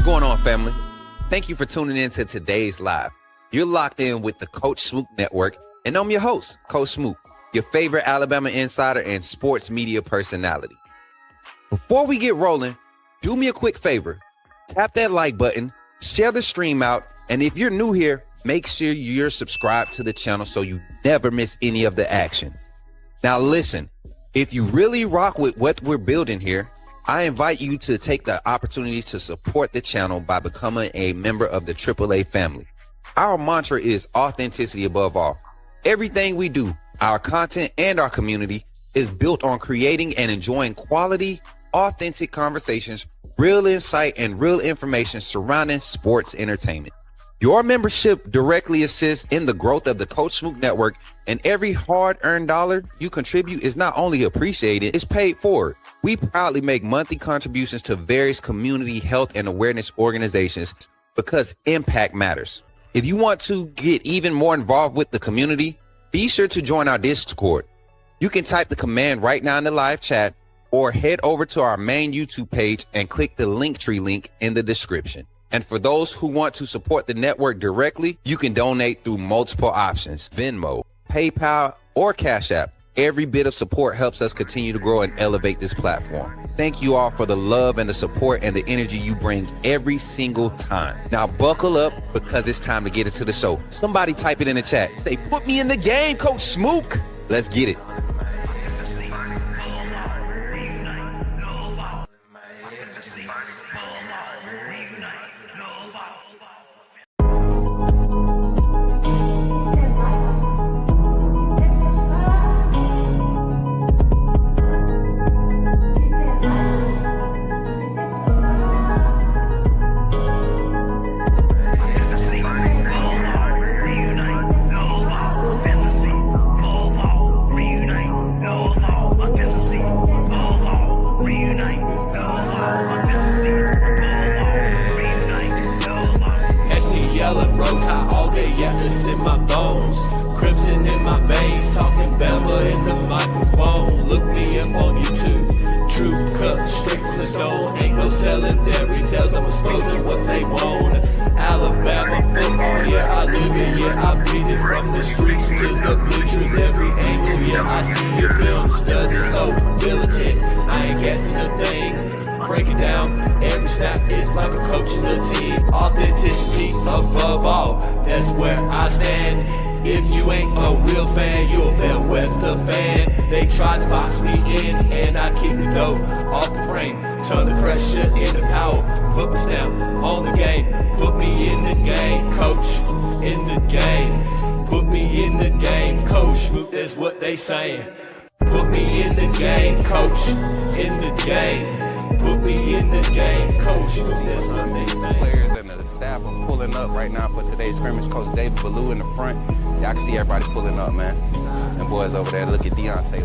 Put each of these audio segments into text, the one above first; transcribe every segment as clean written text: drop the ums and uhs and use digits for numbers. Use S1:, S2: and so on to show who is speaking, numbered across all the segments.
S1: going on, family? Thank you for tuning in to today's live. You're locked in with the Coach Smook Network, and I'm your host, Coach Smook, your favorite Alabama insider and sports media personality. Before we get rolling, do me a quick favor. Tap that like button, share the stream out, and if you're new here, make sure you're subscribed to the channel so you never miss any of the action. Now listen, if you really rock with what we're building here, I invite you to take the opportunity to support the channel by becoming a member of the AAA family. Our mantra is authenticity above all. Everything we do, our content and our community, is built on creating and enjoying quality, authentic conversations, real insight, and real information surrounding sports entertainment. Your membership directly assists in the growth of the Coach Smook Network, and every hard-earned dollar you contribute is not only appreciated, it's paid forward. We proudly make monthly contributions to various community health and awareness organizations because impact matters. If you want to get even more involved with the community, be sure to join our Discord. You can type the command right now in the live chat or head over to our main YouTube page and click the Linktree link in the description. And for those who want to support the network directly, you can donate through multiple options: Venmo, PayPal, or Cash App. Every bit of support helps us continue to grow and elevate this platform. Thank you all for the love and the support and the energy you bring every single time. Now buckle up because it's time to get into the show. Somebody type it in the chat. Say, put me in the game, Coach Smook. Let's get it.
S2: Roach, all day, yeah, it's in my bones. Crimson in my veins, talking Bama in the microphone. Look me up on YouTube. True cut, straight from the stone. Ain't no selling their retails, I'm exposing what they want. Alabama football, yeah, I live it, yeah, I breathe it. From the streets to the bleachers, every angle, yeah, I see your film study so militant. I ain't guessing a thing. Break it down, every snap is like a coach in the team. Authenticity above all, that's where I stand. If you ain't a real fan, you'll fail with the fan. They tried to box me in, and I keep it though off the frame. Turn the pressure into power, put my stamp on the game. Put me in the game, coach, in the game. Put me in the game, coach, that's what they saying. Put me in the game, coach, in the game. Put me in the game, coach. That's what they say.
S1: Players and the staff are pulling up right now for today's scrimmage. Coach David Ballou in the front. Y'all can see everybody pulling up, man. And boys over there, look at Deontay.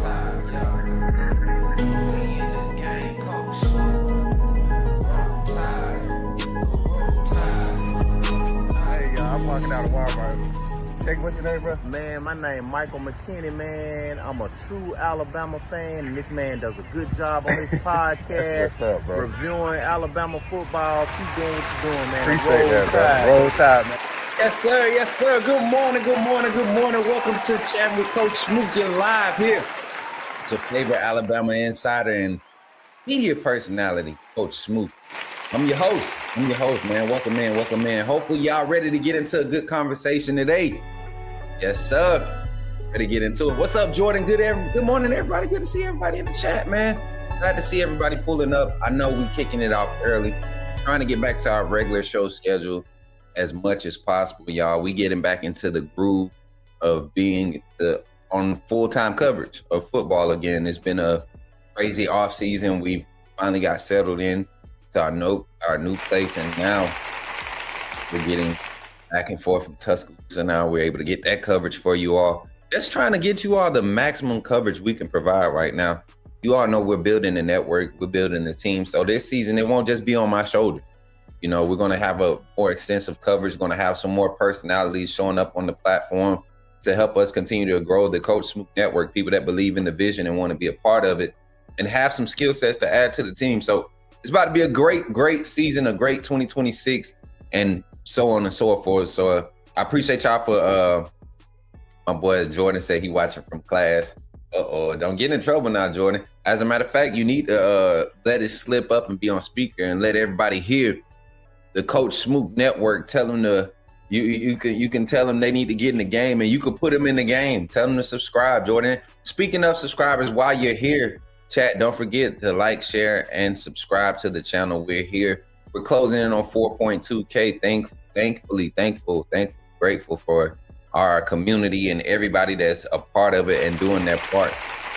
S3: Hey, y'all, I'm walking out of Walmart. Take what's your name, bro?
S4: Man, my name Michael McKinney, man. I'm a true Alabama fan, and this man does a good job on his podcast.
S3: What's up, bro?
S4: Reviewing Alabama football. Keep doing what you're doing, man.
S3: Appreciate that, bro. Roll Tide, man.
S5: Yes, sir. Yes, sir. Good morning. Good morning. Good morning. Welcome to Chat with Coach Smook. You're live here. It's your favorite Alabama insider and media personality, Coach Smook. I'm your host, man. Welcome in. Welcome in. Hopefully y'all ready to get into a good conversation today. Yes, sir. Ready to get into it. What's up, Jordan? Good morning, everybody. Good to see everybody in the chat, man. Glad to see everybody pulling up. I know we kicking it off early. Trying to get back to our regular show schedule as much as possible, y'all. We getting back into the groove of being on full-time coverage of football again. It's been a crazy off season. We've finally got settled in to our new place, and now we're getting back and forth from Tuscaloosa. Now we're able to get that coverage for you all. Just trying to get you all the maximum coverage we can provide right now. You all know we're building the network, we're building the team. So this season, it won't just be on my shoulder. You know, we're going to have a more extensive coverage, going to have some more personalities showing up on the platform to help us continue to grow the Coach Smook Network, people that believe in the vision and want to be a part of it and have some skill sets to add to the team. So It's about to be a great season, a great 2026, and so on and so forth. So I appreciate y'all for my boy Jordan said he watching from class. Don't get in trouble now, Jordan. As a matter of fact, you need to let it slip up and be on speaker and let everybody hear the Coach Smook Network. Tell them to you can tell them they need to get in the game, and you can put them in the game. Tell them to subscribe, Jordan. Speaking of subscribers, while you're here, chat, don't forget to like, share, and subscribe to the channel. We're here. We're closing in on 4.2K. Thankful, grateful for our community and everybody that's a part of it and doing their part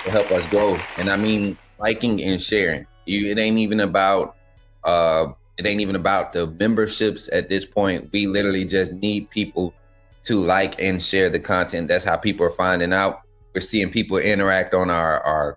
S5: to help us grow. And I mean, liking and sharing. It ain't even about the memberships at this point. We literally just need people to like and share the content. That's how people are finding out. We're seeing people interact on our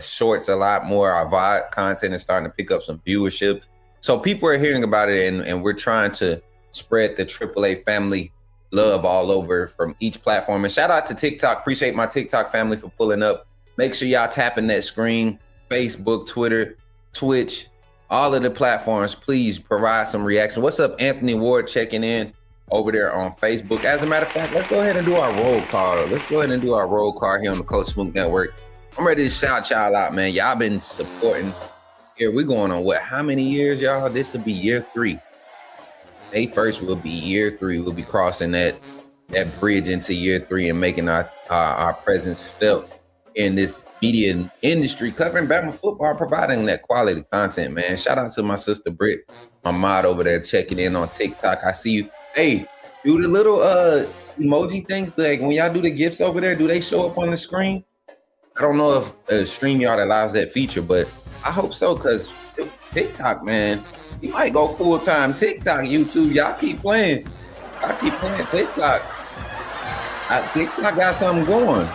S5: shorts a lot more. Our VOD content is starting to pick up some viewership. So people are hearing about it, and we're trying to spread the AAA family love all over from each platform. And shout out to TikTok. Appreciate my TikTok family for pulling up. Make sure y'all tapping that screen. Facebook, Twitter, Twitch, all of the platforms. Please provide some reaction. What's up, Anthony Ward, checking in over there on Facebook. As a matter of fact, let's go ahead and do our roll call. Here on the Coach Smook Network. I'm ready to shout y'all out, man. Y'all been supporting. Here, we're going on how many years, y'all? This will be year 3. May 1st will be year 3. We'll be crossing that bridge into year 3 and making our presence felt in this media industry, covering Bama football, providing that quality content, man. Shout out to my sister Britt, my mod over there, checking in on TikTok. I see you. Hey, do the little emoji things, like when y'all do the GIFs over there, do they show up on the screen? I don't know if StreamYard allows that feature, but I hope so, because TikTok, man, you might go full-time TikTok, YouTube. Y'all keep playing. TikTok. TikTok got something going.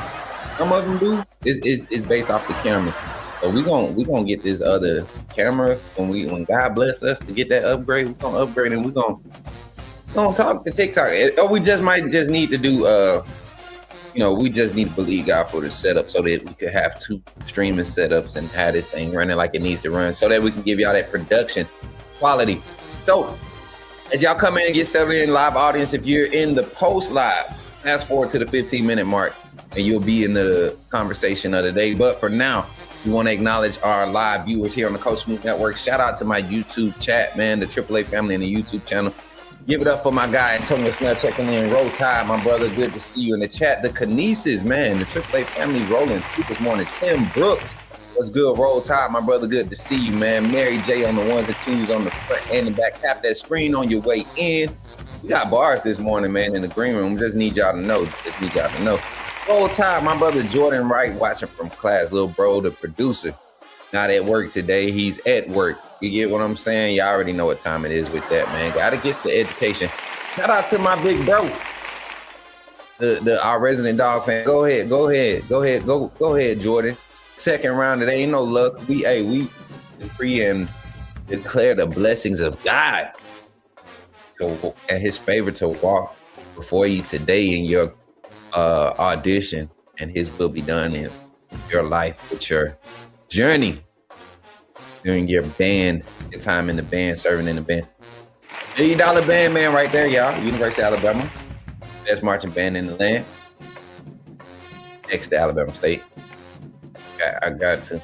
S5: Some of them do. It's based off the camera. So we gonna get this other camera when God bless us to get that upgrade. We're gonna upgrade and we're gonna talk to TikTok. Or we might need to do we just need to believe God for the setup so that we could have 2 streaming setups and have this thing running like it needs to run, so that we can give y'all that production quality. So as y'all come in and get settled in, live audience, if you're in the post live, fast forward to the 15-minute mark and you'll be in the conversation of the day. But for now, we want to acknowledge our live viewers here on the Coach Smook Network. Shout out to my YouTube chat, man, the AAA family and the YouTube channel. Give it up for my guy, Antonio Snell, checking in. Roll Tide, my brother, good to see you in the chat. The Kinesis, man, the AAA family rolling. This morning, Tim Brooks, what's good? Roll Tide, my brother, good to see you, man. Mary J on the ones and twos on the front and the back. Tap that screen on your way in. We got bars this morning, man, in the green room. Just need y'all to know. Roll Tide, my brother, Jordan Wright, watching from class. Little bro, the producer. Not at work today. He's at work. You get what I'm saying? Y'all already know what time it is with that, man. Gotta get the education. Shout out to my big bro, our resident dog fan. Go ahead, Jordan. Second round, it ain't no luck. We decree and declare the blessings of God and His favor to walk before you today in your audition, and His will be done in your life with your journey during your time in the band, serving in the band. $1 million band, man, right there, y'all. University of Alabama, best marching band in the land, next to Alabama State. I got to.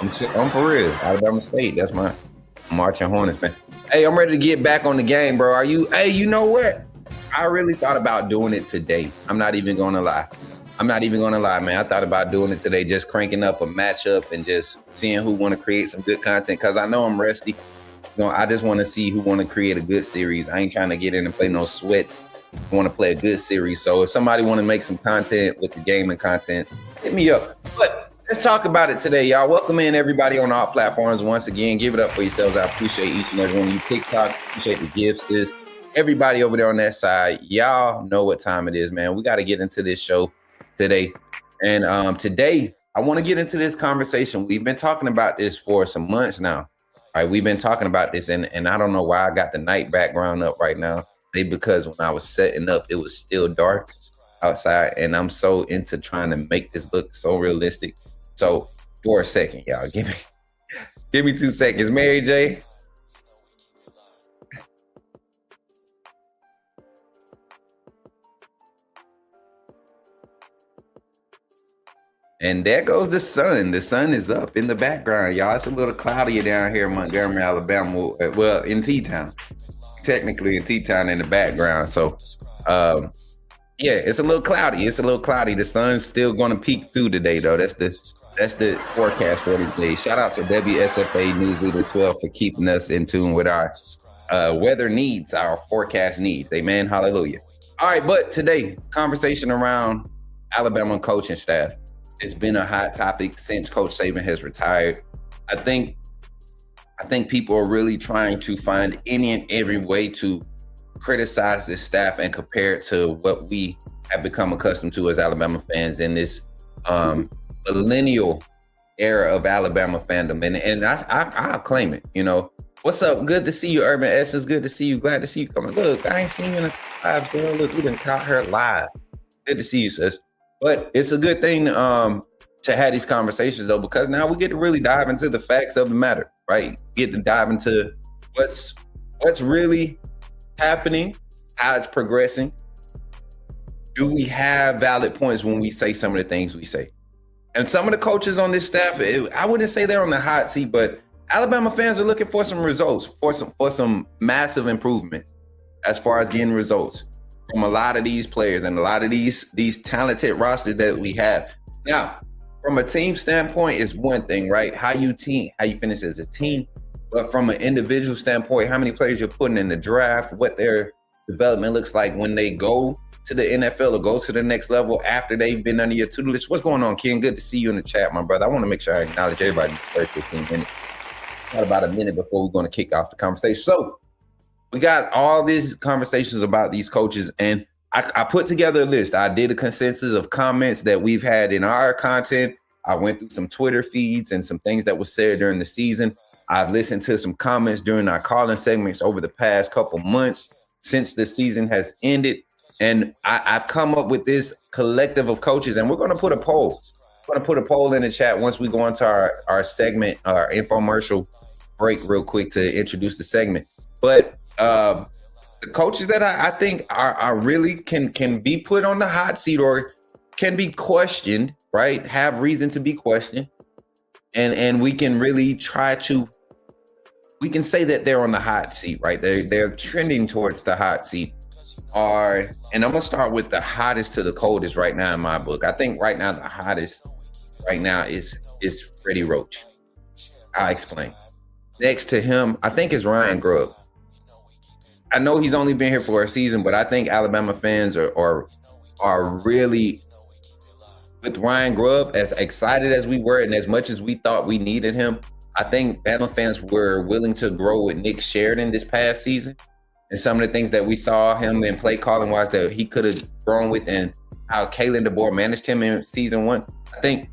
S5: I'm for real. Alabama State, that's my marching Hornets, man. Hey, I'm ready to get back on the game, bro. Hey, you know what? I really thought about doing it today. I'm not even gonna lie, man. I thought about doing it today, just cranking up a matchup and just seeing who want to create some good content, because I know I'm rusty. I just want to see who want to create a good series. I ain't trying to get in and play no sweats. I want to play a good series. So if somebody want to make some content with the gaming content, hit me up. But let's talk about it today, y'all. Welcome in everybody on all platforms. Once again, give it up for yourselves. I appreciate each and every one of you. TikTok, appreciate the gifts, sis. Everybody over there on that side, y'all know what time it is, man. We got to get into this show today. And today, I want to get into this conversation. We've been talking about this for some months now. All right, we've been talking about this, and I don't know why I got the night background up right now. Maybe because when I was setting up, it was still dark outside, and I'm so into trying to make this look so realistic. So for a second, y'all, give Give me 2 seconds. Mary J. And there goes the sun. The sun is up in the background, y'all. It's a little cloudier down here in Montgomery, Alabama. Well, in T-Town. Technically in T-Town in the background. So, yeah, it's a little cloudy. The sun's still going to peek through today, though. That's the forecast for today. Shout out to WSFA News Leader 12 for keeping us in tune with our weather needs, our forecast needs. Amen. Hallelujah. All right, but today, conversation around Alabama coaching staff. It's been a hot topic since Coach Saban has retired. I think people are really trying to find any and every way to criticize this staff and compare it to what we have become accustomed to as Alabama fans in this millennial era of Alabama fandom. And I'll claim it. You know, what's up? Good to see you, Urban Essence. Good to see you. Glad to see you coming. Look, I ain't seen you in a live, girl. Look, we done caught her live. Good to see you, sis. But it's a good thing to have these conversations, though, because now we get to really dive into the facts of the matter, right? Get to dive into what's really happening, how it's progressing. Do we have valid points when we say some of the things we say? And some of the coaches on this staff, I wouldn't say they're on the hot seat, but Alabama fans are looking for some results, for some massive improvements as far as getting results from a lot of these players and a lot of these talented rosters that we have. Now, from a team standpoint, is one thing, right? How you finish as a team. But from an individual standpoint, how many players you're putting in the draft, what their development looks like when they go to the NFL or go to the next level after they've been under your tutelage. What's going on, Ken? Good to see you in the chat, my brother. I want to make sure I acknowledge everybody in the first 15 minutes. Got about a minute before we're going to kick off the conversation. So we got all these conversations about these coaches, and I put together a list. I did a consensus of comments that we've had in our content. I went through some Twitter feeds and some things that was said during the season. I've listened to some comments during our calling segments over the past couple months since the season has ended. And I've come up with this collective of coaches, and we're going to put a poll. We're going to put a poll in the chat once we go into our segment, our infomercial break real quick to introduce the segment. But the coaches that I think are really can be put on the hot seat or can be questioned, right? Have reason to be questioned. And we can really we can say that they're on the hot seat, right? They're trending towards the hot seat. And I'm gonna start with the hottest to the coldest right now in my book. I think right now the hottest right now is Freddie Roach. I'll explain. Next to him, I think is Ryan Grubb. I know he's only been here for a season, but I think Alabama fans are really with Ryan Grubb, as excited as we were and as much as we thought we needed him. I think Bama fans were willing to grow with Nick Sheridan this past season. And some of the things that we saw him in play calling wise that he could have grown with, and how Kalen DeBoer managed him in season 1. I think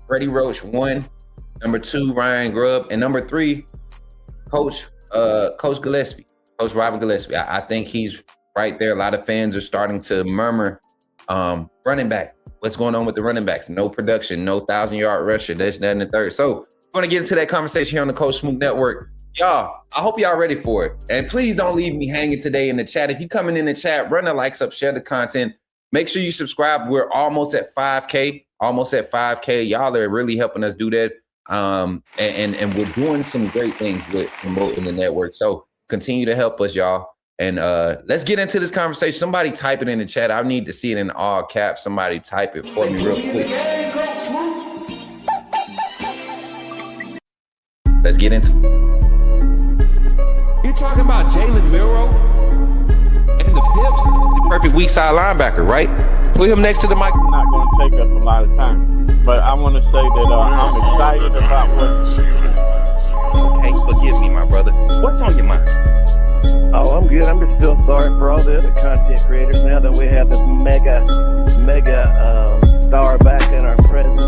S5: Freddie Roach 1, number 2, Ryan Grubb, and number 3, Coach Gillespie, Coach Robert Gillespie. I think he's right there. A lot of fans are starting to murmur running back. What's going on with the running backs? No production, no 1,000-yard rusher, this, that, and the third. So we're going to get into that conversation here on the Coach Smook Network. Y'all, I hope y'all ready for it. And please don't leave me hanging today in the chat. If you're coming in the chat, run the likes up, share the content. Make sure you subscribe. We're almost at 5K. Y'all are really helping us do that. And we're doing some great things with promoting the network. So continue to help us, y'all. And let's get into this conversation. Somebody type it in the chat. I need to see it in all caps. Somebody type it for me real quick. Let's get into it.
S2: You talking about Jalen Milroe and the Pips?
S1: The perfect weak side linebacker, right? Put him next to the mic.
S6: It's not going to take us a lot of time, but I want to say that I'm excited about what.
S1: Okay, forgive me, my brother. What's on your mind?
S7: Oh, I'm good. I'm just still sorry for all the other content creators now that we have this mega star back in our presence.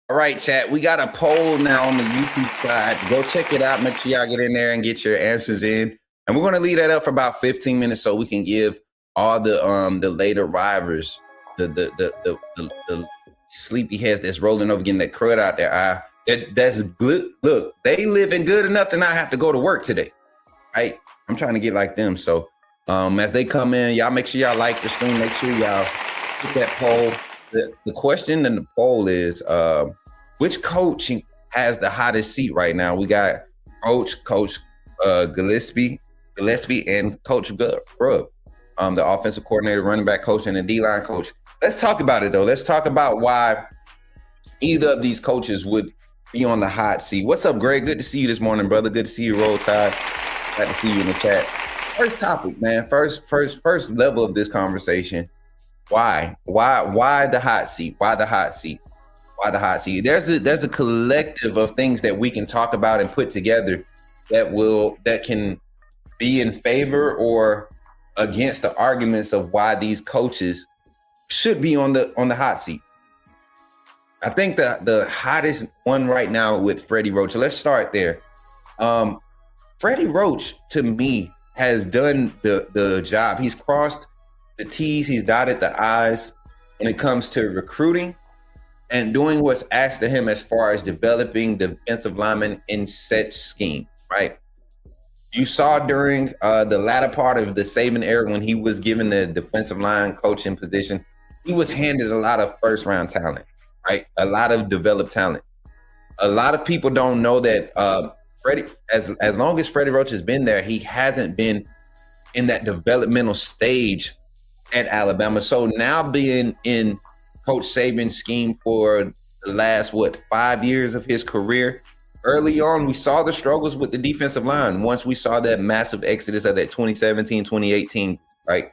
S5: All right, chat. We got a poll now on the YouTube side. Go check it out. Make sure y'all get in there and get your answers in. And we're going to leave that up for about 15 minutes so we can give all the late arrivers the sleepy heads that's rolling over, getting that crud out their eye. That's good. Look, they living good enough to not have to go to work today, right? I'm trying to get like them. So as they come in, y'all make sure y'all like the stream. Make sure y'all hit that poll. The question in the poll is, which coach has the hottest seat right now? We got Roach, Coach Gillespie, and Coach Grubb, the offensive coordinator, running back coach, and the D-line coach. Let's talk about it, though. Let's talk about why either of these coaches would be on the hot seat. What's up, Greg? Good to see you this morning, brother. Good to see you, Roll Tide. Glad to see you in the chat. First topic, man. First level of this conversation. Why the hot seat? Why the hot seat? Why the hot seat? There's a collective of things that we can talk about and put together that can be in favor or against the arguments of why these coaches should be on the hot seat. I think the hottest one right now with Freddie Roach. Let's start there. Freddie Roach, to me, has done the job. He's crossed the T's, he's dotted the I's when it comes to recruiting and doing what's asked of him as far as developing defensive linemen in set scheme, right? You saw during the latter part of the Saban era when he was given the defensive line coaching position, he was handed a lot of first-round talent, right? A lot of developed talent. A lot of people don't know that Freddie, as long as Freddie Roach has been there, he hasn't been in that developmental stage at Alabama. So now being in Coach Saban's scheme for the last, 5 years of his career, early on, we saw the struggles with the defensive line. Once we saw that massive exodus of that 2017, 2018, right?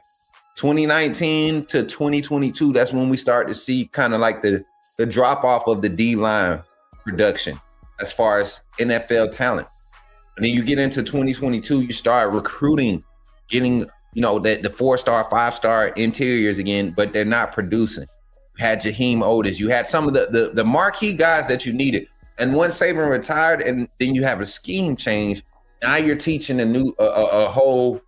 S5: 2019 to 2022, that's when we start to see kind of like the drop off of the D-line production as far as NFL talent. And then you get into 2022, you start recruiting, getting, the 4-star, 5-star interiors again, but they're not producing. You had Jaheim Otis. You had some of the marquee guys that you needed. And once Saban retired, and then you have a scheme change, now you're teaching a whole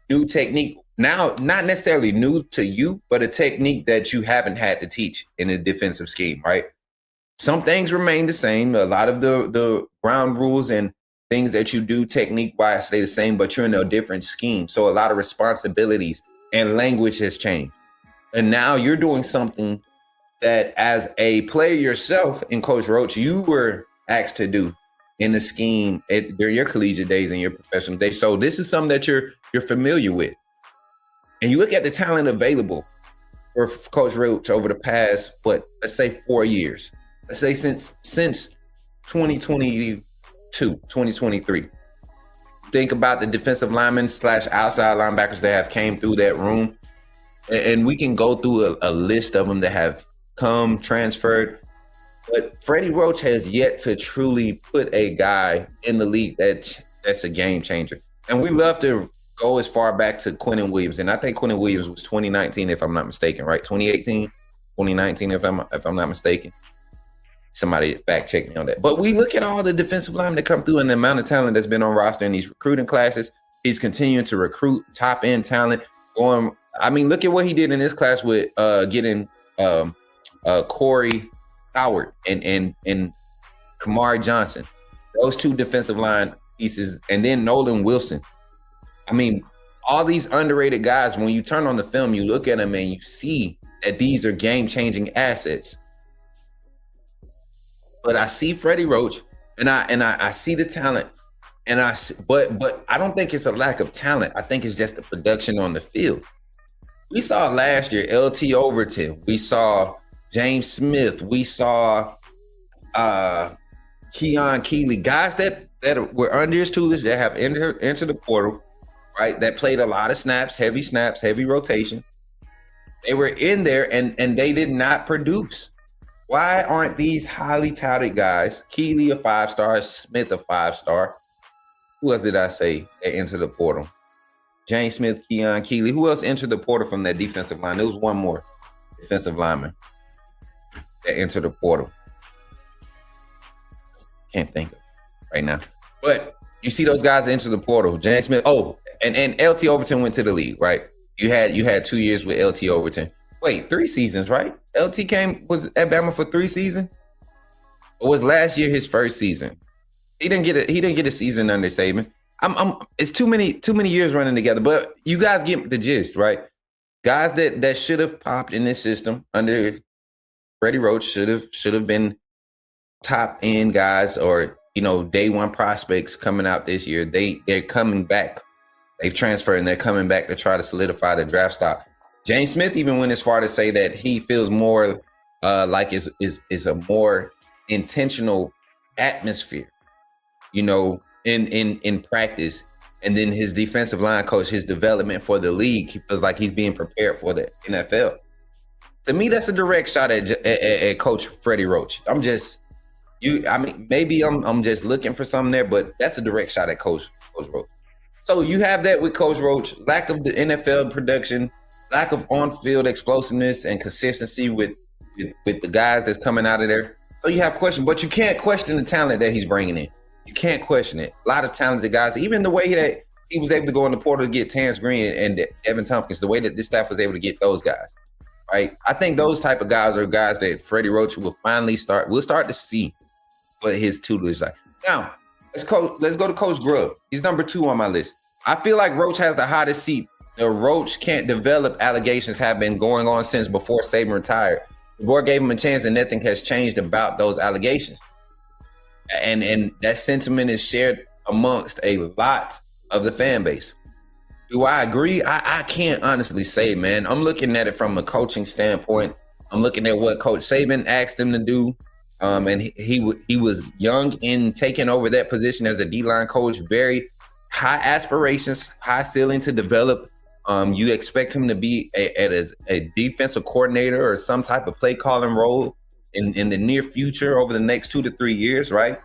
S5: new technique. Now, not necessarily new to you, but a technique that you haven't had to teach in a defensive scheme, right? Some things remain the same. A lot of the ground rules and things that you do technique-wise stay the same, but you're in a different scheme. So a lot of responsibilities and language has changed. And now you're doing something that as a player yourself in Coach Roach, you were asked to do in the scheme during your collegiate days and your professional days. So this is something that you're familiar with. And you look at the talent available for Coach Roach over the past, let's say 4 years. Let's say since 2022, 2023. Think about the defensive linemen / outside linebackers that have came through that room. And we can go through a list of them that have come, transferred. But Freddie Roach has yet to truly put a guy in the league that's a game changer. And we love to go as far back to Quinnen Williams. And I think Quinnen Williams was 2019, if I'm not mistaken, right? 2018, 2019, if I'm not mistaken. Somebody fact check me on that. But we look at all the defensive linemen that come through and the amount of talent that's been on roster in these recruiting classes. He's continuing to recruit top end talent. Look at what he did in this class with getting Corey Howard and Kamari Johnson. Those two defensive line pieces, and then Nolan Wilson. All these underrated guys, when you turn on the film, you look at them and you see that these are game-changing assets. But I see Freddie Roach, and I see the talent, but I don't think it's a lack of talent. I think it's just the production on the field. We saw last year LT Overton. We saw James Smith. We saw Keon Keeley, guys that were under his tutelage that have entered the portal, right? That played a lot of snaps, heavy rotation. They were in there and they did not produce. Why aren't these highly touted guys, Keeley a 5-star, Smith a 5-star? Who else did I say that entered the portal? James Smith, Keon Keeley. Who else entered the portal from that defensive line? There was one more defensive lineman that entered the portal. Can't think of it right now. But you see those guys enter the portal. James Smith. Oh, and LT Overton went to the league, right? You had 2 years with LT Overton. Wait, 3 seasons, right? LT was at Bama for 3 seasons. Or was last year his first season? He didn't get a season under Saban. It's too many years running together. But you guys get the gist, right? Guys that should have popped in this system under Freddie Roach should have been top end guys, or day one prospects coming out this year. They're coming back. They've transferred and they're coming back to try to solidify the draft stock. James Smith even went as far to say that he feels more like is a more intentional atmosphere, in practice. And then his defensive line coach, his development for the league, he feels like he's being prepared for the NFL. To me, that's a direct shot at Coach Freddie Roach. Maybe I'm just looking for something there, but that's a direct shot at Coach Roach. So you have that with Coach Roach, lack of the NFL production, lack of on-field explosiveness and consistency with the guys that's coming out of there. So you have questions, but you can't question the talent that he's bringing in. You can't question it. A lot of talented guys, even the way that he was able to go in the portal to get Terrence Green and Evan Tompkins, the way that this staff was able to get those guys, right? I think those type of guys are guys that Freddie Roach will finally start to see what his tutelage is like. Now, let's go to Coach Grubb. He's number 2 on my list. I feel like Roach has the hottest seat. The Roach can't develop allegations have been going on since before Saban retired. The board gave him a chance and nothing has changed about those allegations. And that sentiment is shared amongst a lot of the fan base. Do I agree? I can't honestly say, man. I'm looking at it from a coaching standpoint. I'm looking at what Coach Saban asked him to do. And he was young in taking over that position as a D-line coach. Very high aspirations, high ceiling to develop. You expect him to be a defensive coordinator or some type of play calling role in the near future over the next 2 to 3 years, right?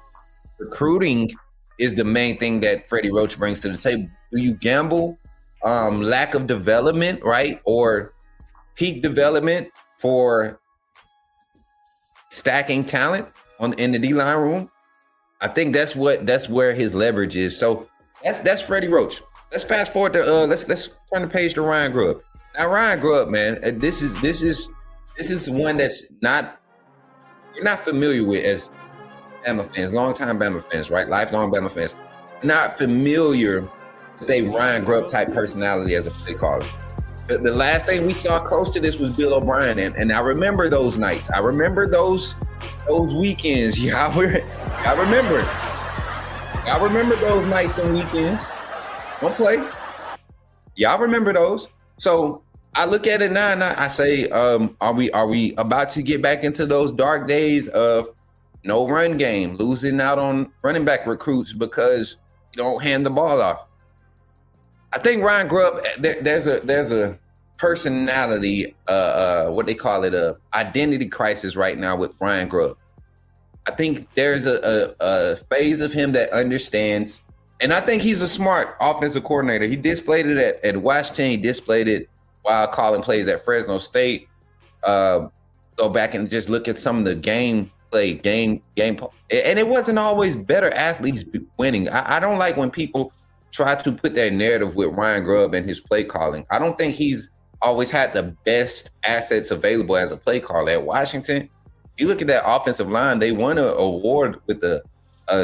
S5: Recruiting is the main thing that Freddie Roach brings to the table. Do you gamble lack of development, right? Or peak development for stacking talent in the D-line room? I think that's where his leverage is. So that's Freddie Roach. Let's fast forward to let's turn the page to Ryan Grubb. Now Ryan Grubb, man, this is one that's you're not familiar with as Bama fans, longtime Bama fans, right? Lifelong Bama fans. Not familiar with a Ryan Grubb type personality as a play caller. The last thing we saw close to this was Bill O'Brien, and I remember those nights. I remember those weekends. Y'all remember those nights and weekends. Don't play. Y'all remember those. So I look at it now and I say, are we about to get back into those dark days of no run game, losing out on running back recruits because you don't hand the ball off? I think Ryan Grubb, there's a personality, what they call it, a identity crisis right now with Ryan Grubb. I think there's a phase of him that understands, and I think he's a smart offensive coordinator. He displayed it at Washington. He displayed it while calling plays at Fresno State. Go back and just look at some of the game, and it wasn't always better athletes winning. I don't like when people try to put that narrative with Ryan Grubb and his play calling. I don't think he's always had the best assets available as a play caller at Washington. You look at that offensive line, they won an award with a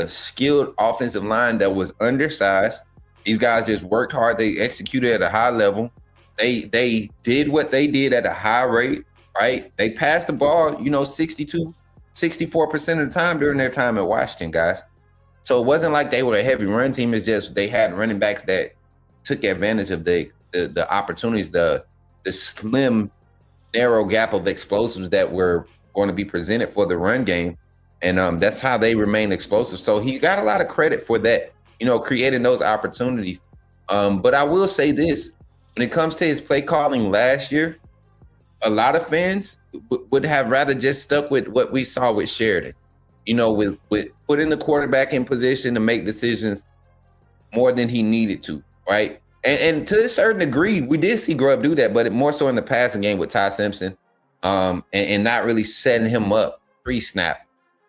S5: skilled offensive line that was undersized. These guys just worked hard. They executed at a high level. They did what they did at a high rate, right? They passed the ball, 62, 64% of the time during their time at Washington, guys. So it wasn't like they were a heavy run team. It's just they had running backs that took advantage of the opportunities, the slim, narrow gap of explosives that were going to be presented for the run game. And that's how they remain explosive. So he got a lot of credit for that, creating those opportunities. But I will say this, when it comes to his play calling last year, a lot of fans would have rather just stuck with what we saw with Sheridan, with putting the quarterback in position to make decisions more than he needed to, right? And to a certain degree, we did see Grubb do that, but more so in the passing game with Ty Simpson, and not really setting him up pre-snap,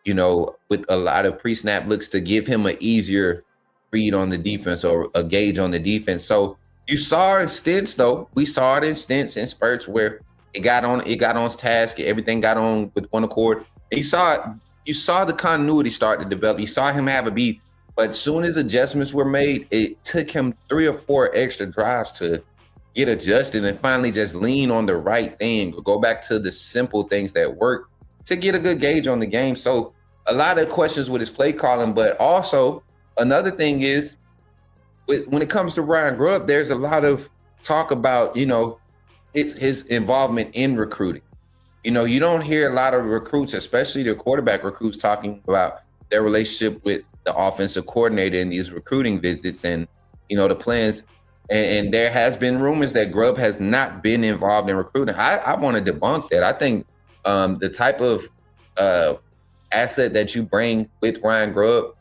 S5: with a lot of pre-snap looks to give him an easier read on the defense or a gauge on the defense. So you saw in stints, though. We saw it in stints and spurts where It got on its task. Everything got on with one accord. And you saw the continuity start to develop. You saw him have a beat. But as soon as adjustments were made, it took him 3 or 4 extra drives to get adjusted and finally just lean on the right thing or go back to the simple things that work to get a good gauge on the game. So a lot of questions with his play calling, but also another thing is when it comes to Ryan Grubb, there's a lot of talk about, his involvement in recruiting. You don't hear a lot of recruits, especially the quarterback recruits, talking about their relationship with the offensive coordinator in these recruiting visits and, the plans. And there has been rumors that Grubb has not been involved in recruiting. I want to debunk that. I think the type of asset that you bring with Ryan Grubb,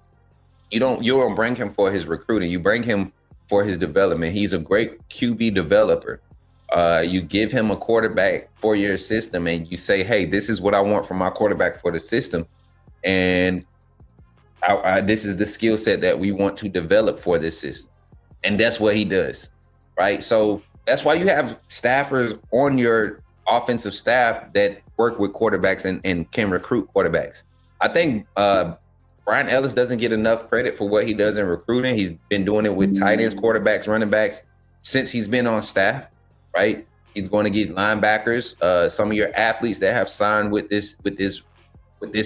S5: you don't bring him for his recruiting. You bring him for his development. He's a great QB developer. You give him a quarterback for your system and you say, hey, this is what I want from my quarterback for the system. And this is the skill set that we want to develop for this system. And that's what he does, right? So that's why you have staffers on your offensive staff that work with quarterbacks and can recruit quarterbacks. I think Brian Ellis doesn't get enough credit for what he does in recruiting. He's been doing it with tight ends, quarterbacks, running backs since he's been on staff, right? He's going to get linebackers, some of your athletes that have signed with this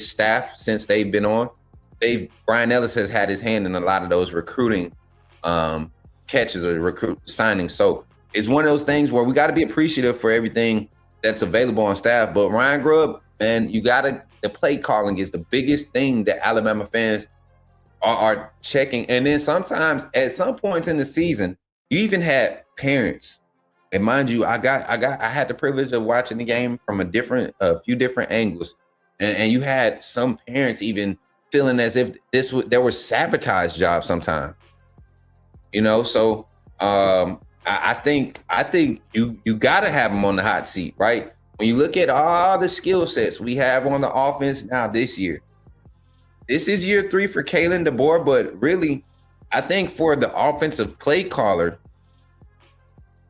S5: staff since they've been on. Brian Ellis has had his hand in a lot of those recruiting catches or recruit signings. So it's one of those things where we got to be appreciative for everything that's available on staff. But Ryan Grubb, man, the play calling is the biggest thing that Alabama fans are checking. And then sometimes at some points in the season, you even had parents. And mind you, I had the privilege of watching the game from a few different angles. And you had some parents even feeling as if there were sabotage jobs sometimes. So I think you got to have them on the hot seat, right? When you look at all the skill sets we have on the offense now this year, this is year 3 for Kalen DeBoer, but really, I think for the offensive play caller,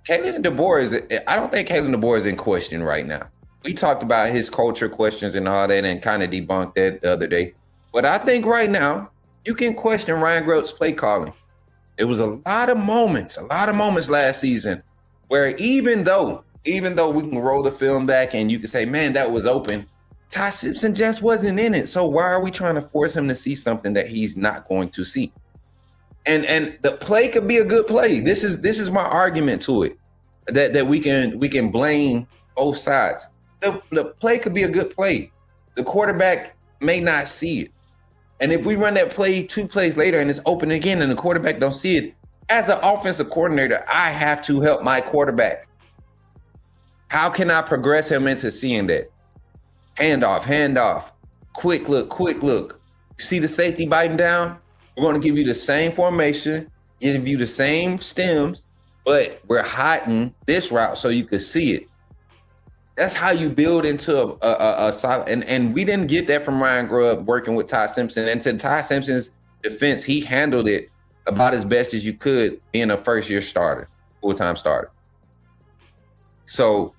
S5: I don't think Kalen DeBoer is in question right now. We talked about his culture questions and all that and kind of debunked that the other day. But I think right now, you can question Ryan Grubb's play calling. It was a lot of moments last season where even though we can roll the film back and you can say, man, that was open, Ty Simpson just wasn't in it. So why are we trying to force him to see something that he's not going to see? And the play could be a good play. This is my argument to it, that we can blame both sides. The play could be a good play. The quarterback may not see it. And if we run that play 2 plays later and it's open again and the quarterback don't see it, as an offensive coordinator, I have to help my quarterback. How can I progress him into seeing that? Handoff, quick look. You see the safety biting down? We're going to give you the same formation, give you the same stems, but we're hiding this route so you can see it. That's how you build into a solid. And we didn't get that from Ryan Grubb working with Ty Simpson. And to Ty Simpson's defense, he handled it about as best as you could being a first-year starter, full-time starter. So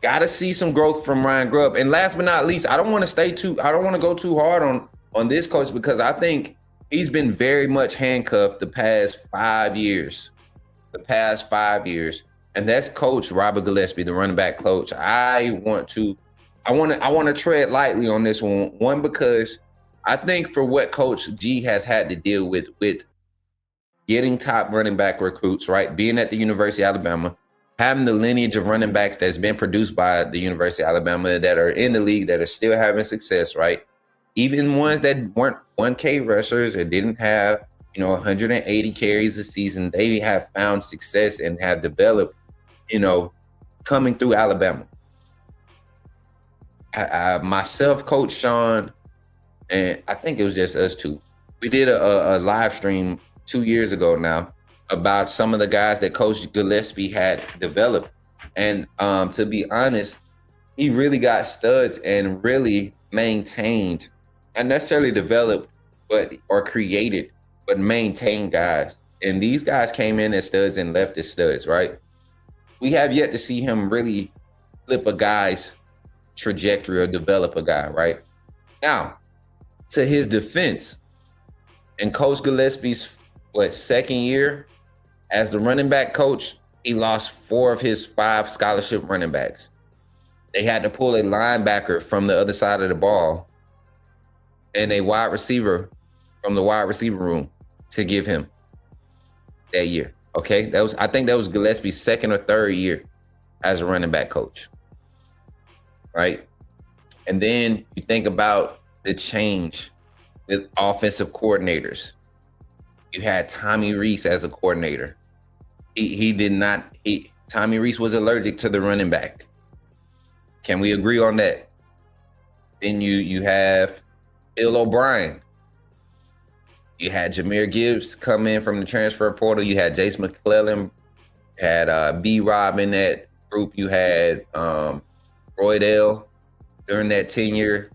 S5: got to see some growth from Ryan Grubb. And last but not least, I don't want to go too hard on this coach because I think he's been very much handcuffed the past 5 years. And that's Coach Robert Gillespie, the running back coach. I want to tread lightly on this one. One, because I think for what Coach G has had to deal with getting top running back recruits, right? Being at the University of Alabama, having the lineage of running backs that's been produced by the University of Alabama that are in the league that are still having success, right? Even ones that weren't 1K rushers or didn't have, 180 carries a season, they have found success and have developed, coming through Alabama. Myself, Coach Sean, and I think it was just us two. We did a live stream 2 years ago now about some of the guys that Coach Gillespie had developed. And to be honest, he really got studs and really maintained, not necessarily developed, or created, but maintained guys. And these guys came in as studs and left as studs, right? We have yet to see him really flip a guy's trajectory or develop a guy, right? Now, to his defense, in Coach Gillespie's second year as the running back coach, he lost 4 of his 5 scholarship running backs. They had to pull a linebacker from the other side of the ball and a wide receiver from the wide receiver room to give him that year. Okay, I think that was Gillespie's second or third year as a running back coach, right? And then you think about the change with offensive coordinators. You had Tommy Reese as a coordinator. Tommy Reese was allergic to the running back. Can we agree on that? Then you have Bill O'Brien. You had Jahmyr Gibbs come in from the transfer portal. You had Jace McClellan. You had B-Rob in that group. You had Roy Dale during that tenure.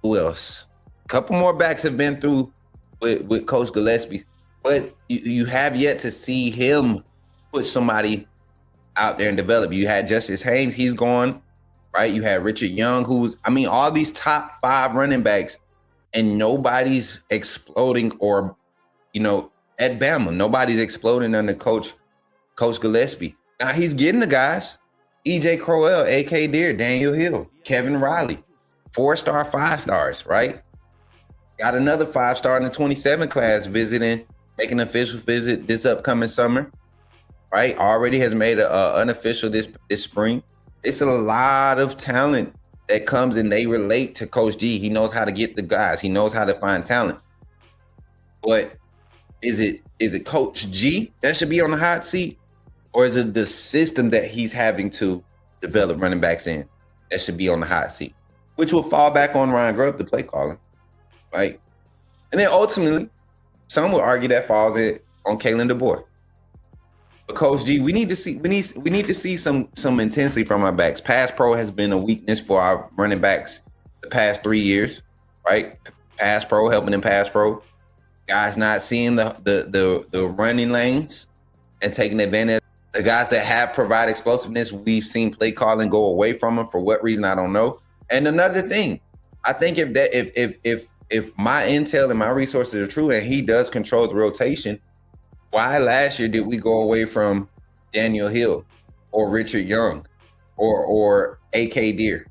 S5: Who else? A couple more backs have been through with Coach Gillespie, but you have yet to see him put somebody out there and develop. You had Justice Haynes, he's gone, right? You had Richard Young, all these top 5 running backs, and nobody's exploding or, at Bama, nobody's exploding under Coach Gillespie. Now he's getting the guys, E.J. Crowell, A.K. Deere, Daniel Hill, Kevin Riley, 4-star, 5-stars, right? Got another 5-star in the 27 class making an official visit this upcoming summer, right? Already has made an unofficial this spring. It's a lot of talent that comes and they relate to Coach G. He knows how to get the guys. He knows how to find talent. But is it Coach G that should be on the hot seat? Or is it the system that he's having to develop running backs in that should be on the hot seat? Which will fall back on Ryan Grubb, the play calling, right? And then ultimately, some will argue that falls on Kalen DeBoer. But Coach G, we need to see some intensity from our backs. Pass pro has been a weakness for our running backs the past 3 years, right? Pass pro, helping in pass pro. Guys not seeing the running lanes and taking advantage. The guys that have provided explosiveness, we've seen play calling go away from them. For what reason, I don't know. And another thing, I think if my intel and my resources are true and he does control the rotation, why last year did we go away from Daniel Hill or Richard Young or A.K. Deere?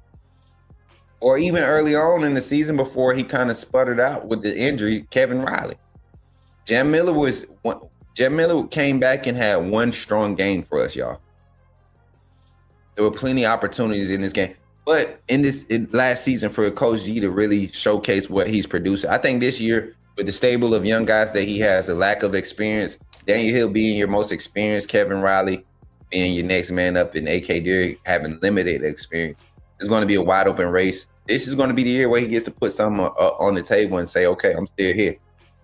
S5: Or even early on in the season before he kind of sputtered out with the injury, Kevin Riley. Jam Miller came back and had one strong game for us, y'all. There were plenty of opportunities in this game. But in last season for Coach G to really showcase what he's producing, I think this year with the stable of young guys that he has, the lack of experience, Daniel Hill being your most experienced, Kevin Riley being your next man up, and A.K. Deere having limited experience, it's going to be a wide open race. This is going to be the year where he gets to put something on the table and say, okay, I'm still here.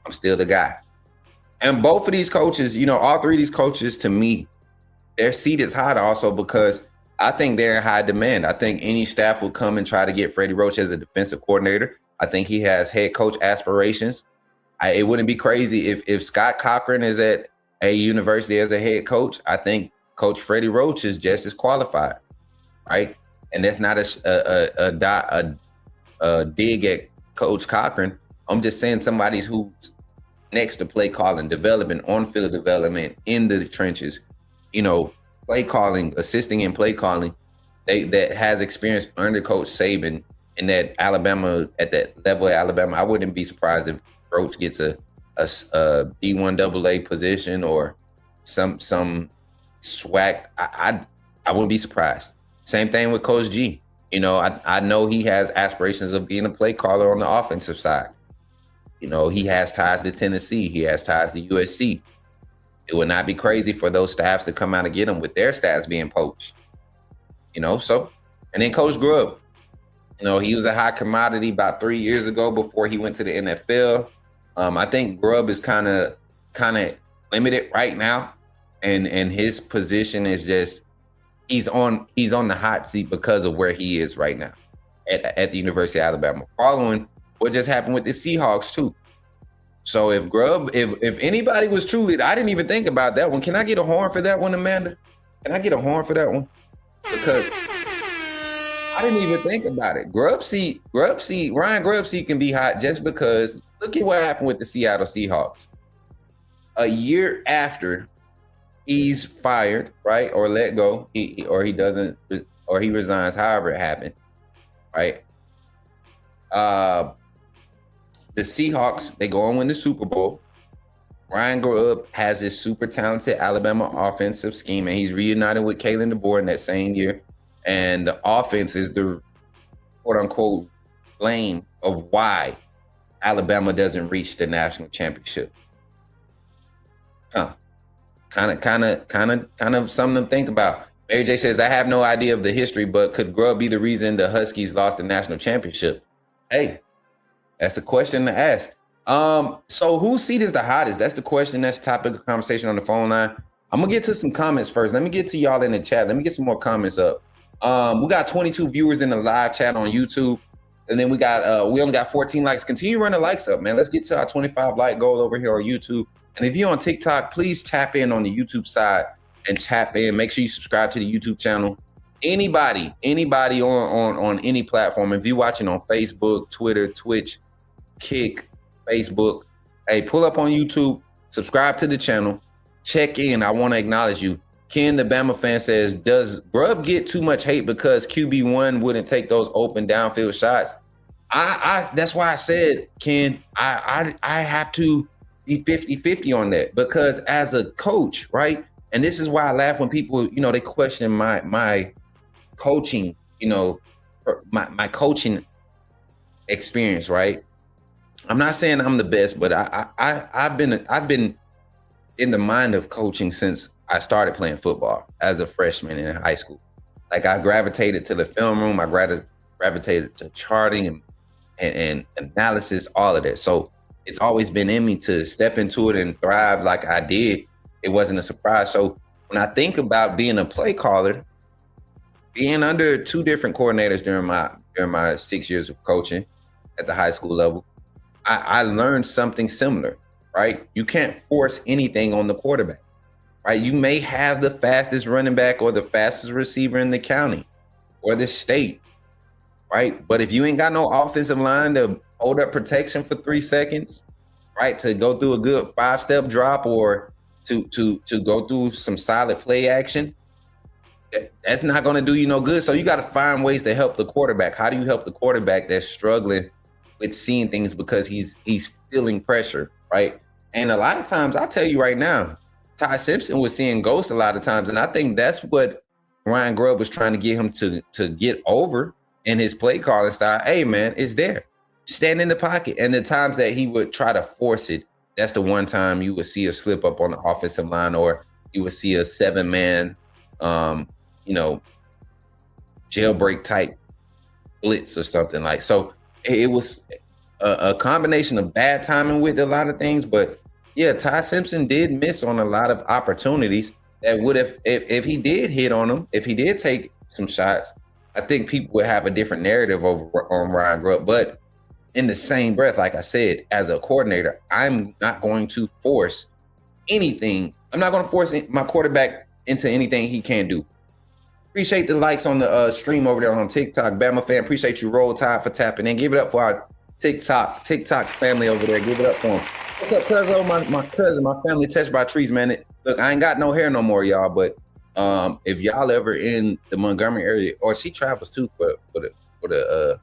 S5: I'm still the guy. And both of these coaches, all 3 of these coaches, to me, their seat is hot also because I think they're in high demand. I think any staff will come and try to get Freddie Roach as a defensive coordinator. I think he has head coach aspirations. It wouldn't be crazy if Scott Cochran is at a university as a head coach. I think Coach Freddie Roach is just as qualified, right? And that's not a dig at Coach Cochran. I'm just saying somebody who's next to play calling, development, on-field development, in the trenches, play calling, assisting in play calling, that has experience under Coach Saban in that Alabama, at that level of Alabama. I wouldn't be surprised if Roach gets a D1 AA position or some swag. I wouldn't be surprised. Same thing with Coach G. I know he has aspirations of being a play caller on the offensive side. He has ties to Tennessee. He has ties to USC. It would not be crazy for those staffs to come out and get him with their staffs being poached. So, and then Coach Grubb, he was a hot commodity about 3 years ago before he went to the NFL. I think Grubb is kind of limited right now, and his position is just he's on the hot seat because of where he is right now at the University of Alabama, following what just happened with the Seahawks too. So if Grubb, if anybody was truly, I didn't even think about that one. Can I get a horn for that one, Amanda? Can I get a horn for that one? because I didn't even think about it. Ryan Grubb can be hot just because look at what happened with the Seattle Seahawks. A year after he's fired, right, or let go, he resigns, however it happened, right? The Seahawks, they go and win the Super Bowl. Ryan Grubb has this super talented Alabama offensive scheme, and he's reunited with Kalen DeBoer in that same year. And the offense is the quote-unquote blame of why Alabama doesn't reach the national championship. Kind of something to think about. Mary J says, I have no idea of the history, but could Grubb be the reason the Huskies lost the national championship? Hey, that's a question to ask. So whose seat is the hottest? That's the question. That's the topic of conversation on the phone line. I'm gonna get to some comments first. Let me get to y'all in the chat. Let me get some more comments up. We got 22 viewers in the live chat on YouTube, and then we only got 14 likes. Continue running the likes up, man. Let's get to our 25 like goal over here on YouTube. And if you're on TikTok, please tap in on the YouTube side and tap in. Make sure you subscribe to the YouTube channel. Anybody on any platform. If you're watching on Facebook, Twitter, Twitch, Kick, Facebook, hey, pull up on YouTube, subscribe to the channel, check in. I want to acknowledge you. Ken, the Bama fan, says, does Grubb get too much hate because QB1 wouldn't take those open downfield shots? I that's why I said, Ken, I have to be 50-50 on that, because as a coach, right? And this is why I laugh when people, they question my coaching, my coaching experience, right? I'm not saying I'm the best, but I've been in the mind of coaching since I started playing football as a freshman in high school. Like, I gravitated to the film room, I gravitated to charting and analysis, all of that. So it's always been in me to step into it and thrive like I did. It wasn't a surprise. So when I think about being a play caller, being under two different coordinators during my 6 years of coaching at the high school level, I learned something similar, right? You can't force anything on the quarterback, right? You may have the fastest running back or the fastest receiver in the county or the state, right? But if you ain't got no offensive line to hold up protection for 3 seconds, right, to go through a good 5-step drop or to go through some solid play action, that's not going to do you no good. So you got to find ways to help the quarterback. How do you help the quarterback that's struggling with seeing things because he's feeling pressure, right? And a lot of times, I'll tell you right now, Ty Simpson was seeing ghosts a lot of times, and I think that's what Ryan Grubb was trying to get him to get over in his play calling style. Hey, man, it's there. Stand in the pocket. And the times that he would try to force it, that's the one time you would see a slip up on the offensive line, or you would see a 7-man, jailbreak type blitz or something like. So it was a combination of bad timing with a lot of things. But yeah, Ty Simpson did miss on a lot of opportunities that would have, if he did hit on them, if he did take some shots, I think people would have a different narrative on Ryan Grubb. But in the same breath, like I said, as a coordinator, I'm not going to force anything. I'm not going to force my quarterback into anything he can't do. Appreciate the likes on the stream over there on TikTok. Bama fan, appreciate you, Roll Tide, for tapping in. Give it up for our TikTok family over there. Give it up for them. What's up, cousin? My cousin, my family touched by trees, man. Look, I ain't got no hair no more, y'all, but if y'all ever in the Montgomery area, or she travels too for the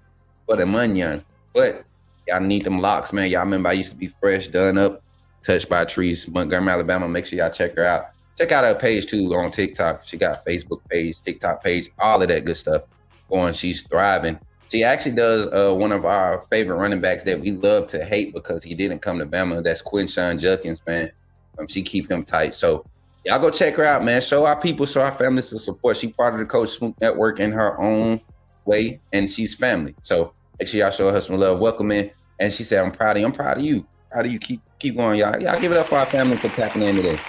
S5: Munyon, but y'all need them locks, man. Y'all remember I used to be fresh, done up, touched by trees, Montgomery, Alabama. Make sure y'all check her out. Check out her page too on TikTok. She got a Facebook page, TikTok page, all of that good stuff going. She's thriving. She actually does one of our favorite running backs that we love to hate because he didn't come to Bama. That's Quinshawn Judkins, man. She keep him tight. So y'all go check her out, man. Show our people, show our families some support. She's part of the Coach Smoot Network in her own way, and she's family. So make sure y'all show her some love. Welcome in. And she said, I'm proud of you. I'm proud of you. Proud of you. Keep going, y'all. Y'all give it up for our family for tapping in today.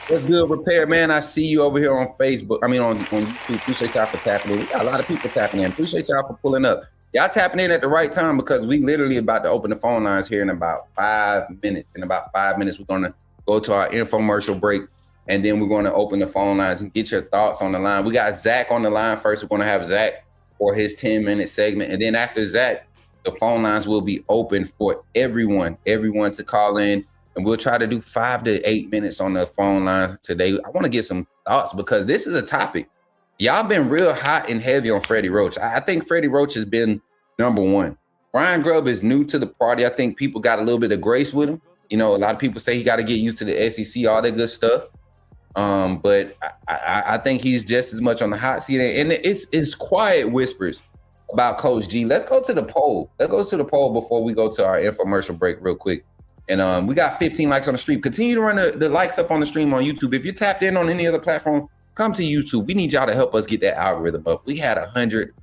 S5: What's good, Repair, man? I see you over here on Facebook. I mean, on YouTube. Appreciate y'all for tapping in. We got a lot of people tapping in. Appreciate y'all for pulling up. Y'all tapping in at the right time because we literally about to open the phone lines here in about 5 minutes. In about 5 minutes, we're going to go to our infomercial break. and then we're going to open the phone lines and get your thoughts on the line. We got Zach on the line first. We're going to have Zach for his 10-minute segment, and then after Zach, the phone lines will be open for everyone to call in, and we'll try to do 5 to 8 minutes on the phone line today. I want to get some thoughts because this is a topic. Y'all been real hot and heavy on Freddie Roach. I think Freddie Roach has been number one. Brian Grubb is new to the party. I think people got a little bit of grace with him. You know, a lot of people say he got to get used to the SEC, all that good stuff. But I think he's just as much on the hot seat. And it's quiet whispers about Coach G. Let's go to the poll. Let's go to the poll before we go to our infomercial break real quick. And we got 15 likes on the stream. Continue to run the likes up on the stream on YouTube. If you're tapped in on any other platform, come to YouTube. We need y'all to help us get that algorithm up. We had 100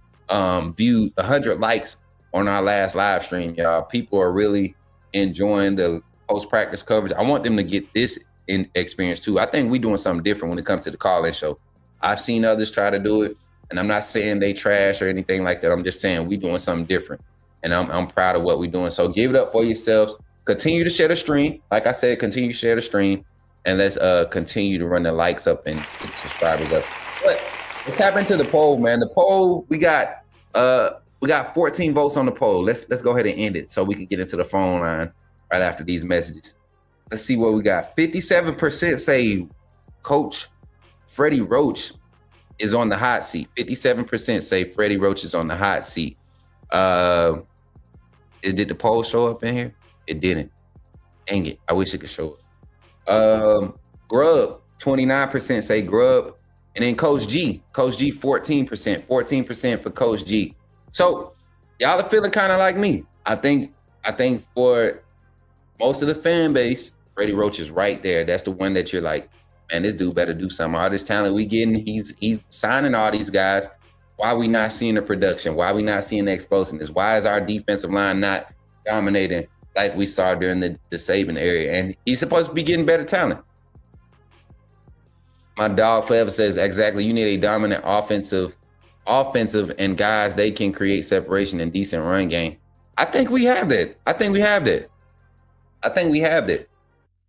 S5: views, 100 likes on our last live stream, y'all. People are really enjoying the post-practice coverage. I want them to get this experience too. I think we're doing something different when it comes to the call-in show. I've seen others try to do it, and I'm not saying they trash or anything like that. I'm just saying we're doing something different, and I'm proud of what we're doing. So give it up for yourselves. Continue to share the stream. Like I said, continue to share the stream, and let's continue to run the likes up and get the subscribers up. But let's tap into the poll, man. The poll, we got 14 votes on the poll. Let's go ahead and end it so we can get into the phone line right after these messages. Let's see what we got. 57% say Coach Freddie Roach is on the hot seat. 57% say Freddie Roach is on the hot seat. Did the poll show up in here? It didn't. Dang it. I wish it could show up. Grubb, 29% say Grubb. And then Coach G, 14%. 14% for Coach G. So y'all are feeling kind of like me. I think for most of the fan base, Freddie Roach is right there. That's the one that you're like, man, this dude better do something. All this talent we getting, he's signing all these guys. Why are we not seeing the production? Why are we not seeing the explosiveness? Why is our defensive line not dominating like we saw during the Saban area? And he's supposed to be getting better talent. My dog forever says, exactly, you need a dominant offensive and guys, they can create separation and decent run game. I think we have that.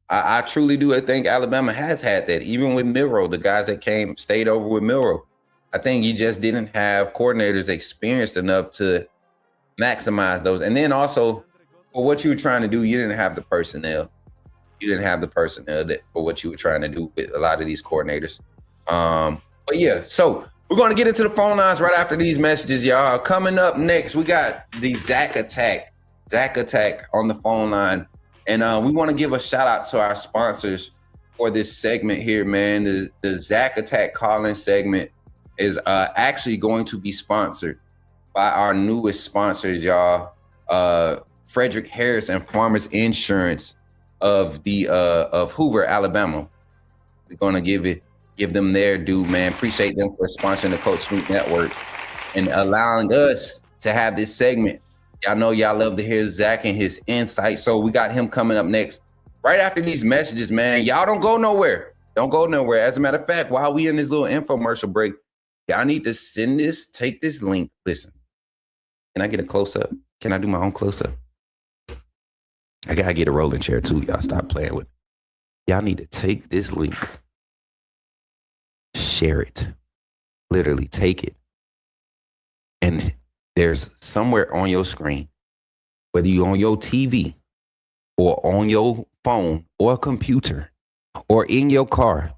S5: I truly do. I think Alabama has had that, even with Milroe, the guys that stayed over with Milroe. I think you just didn't have coordinators experienced enough to maximize those. And then also, for what you were trying to do, you didn't have the personnel. For what you were trying to do with a lot of these coordinators. But yeah, so we're going to get into the phone lines right after these messages, y'all. Coming up next, we got the Zach Attack on the phone line. And we want to give a shout out to our sponsors for this segment here, man. The Zach Attack call-in segment is actually going to be sponsored by our newest sponsors, y'all. Frederick Harris and Farmers Insurance of Hoover, Alabama. We're going to give them their due, man. Appreciate them for sponsoring the Coach Smoot Network and allowing us to have this segment. Y'all know y'all love to hear Zach and his insight. So we got him coming up next. Right after these messages, man, y'all don't go nowhere. As a matter of fact, while we in this little infomercial break, y'all need to take this link. Listen, can I get a close-up? Can I do my own close-up? I got to get a rolling chair too. Y'all stop playing with it. Y'all need to take this link, share it, literally take it. And there's somewhere on your screen, whether you're on your TV or on your phone or computer or in your car,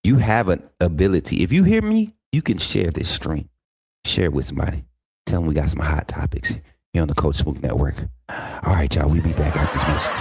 S5: you have an ability. If you hear me, you can share this stream. Share it with somebody. Tell them we got some hot topics here on the Coach Smoot Network. All right, y'all, we'll be back after this message.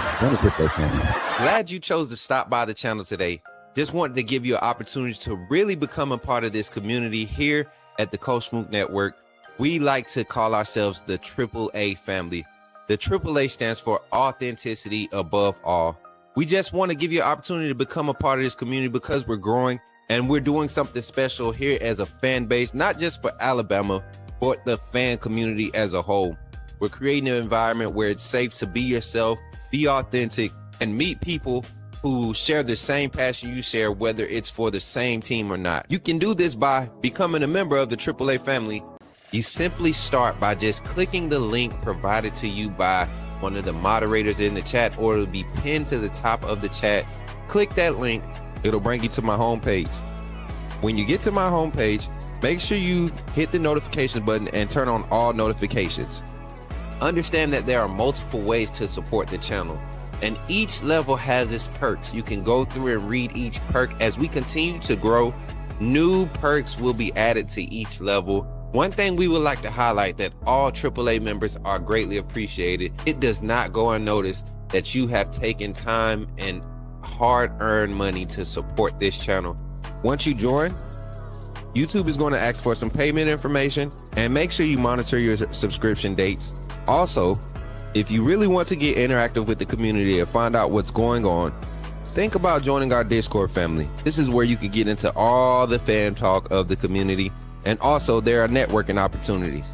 S5: Glad you chose to stop by the channel today. Just wanted to give you an opportunity to really become a part of this community here at the Coach Smoot Network. We like to call ourselves the AAA family. The AAA stands for authenticity above all. We just want to give you an opportunity to become a part of this community because we're growing and we're doing something special here as a fan base, not just for Alabama, but the fan community as a whole. We're creating an environment where it's safe to be yourself, be authentic, and meet people who share the same passion you share, whether it's for the same team or not. You can do this by becoming a member of the AAA family. You simply start by just clicking the link provided to you by one of the moderators in the chat, or it'll be pinned to the top of the chat. Click that link
S1: It'll bring you to my homepage. When you get to my homepage, make sure you hit the notification button and turn on all notifications. Understand that there are multiple ways to support the channel, and each level has its perks. You can go through and read each perk. As we continue to grow, new perks will be added to each level. One thing we would like to highlight that all AAA members are greatly appreciated. It does not go unnoticed that you have taken time and hard-earned money to support this channel. Once you join, YouTube is going to ask for some payment information, and make sure you monitor your subscription dates. Also, if you really want to get interactive with the community and find out what's going on, think about joining our Discord family. This is where you can get into all the fan talk of the community, and also there are networking opportunities.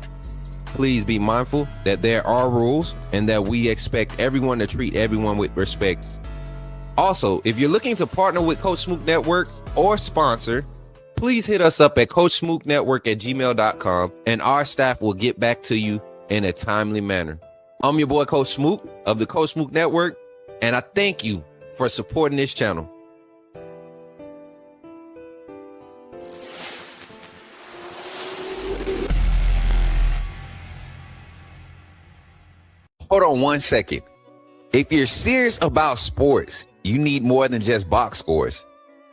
S1: Please be mindful that there are rules and that we expect everyone to treat everyone with respect. Also, if you're looking to partner with Coach Smook Network or sponsor, please hit us up at coachsmooknetwork@gmail.com, and our staff will get back to you in a timely manner. I'm your boy, Coach Smook of the Coach Smook Network, and I thank you for supporting this channel. Hold on one second. If you're serious about sports, you need more than just box scores.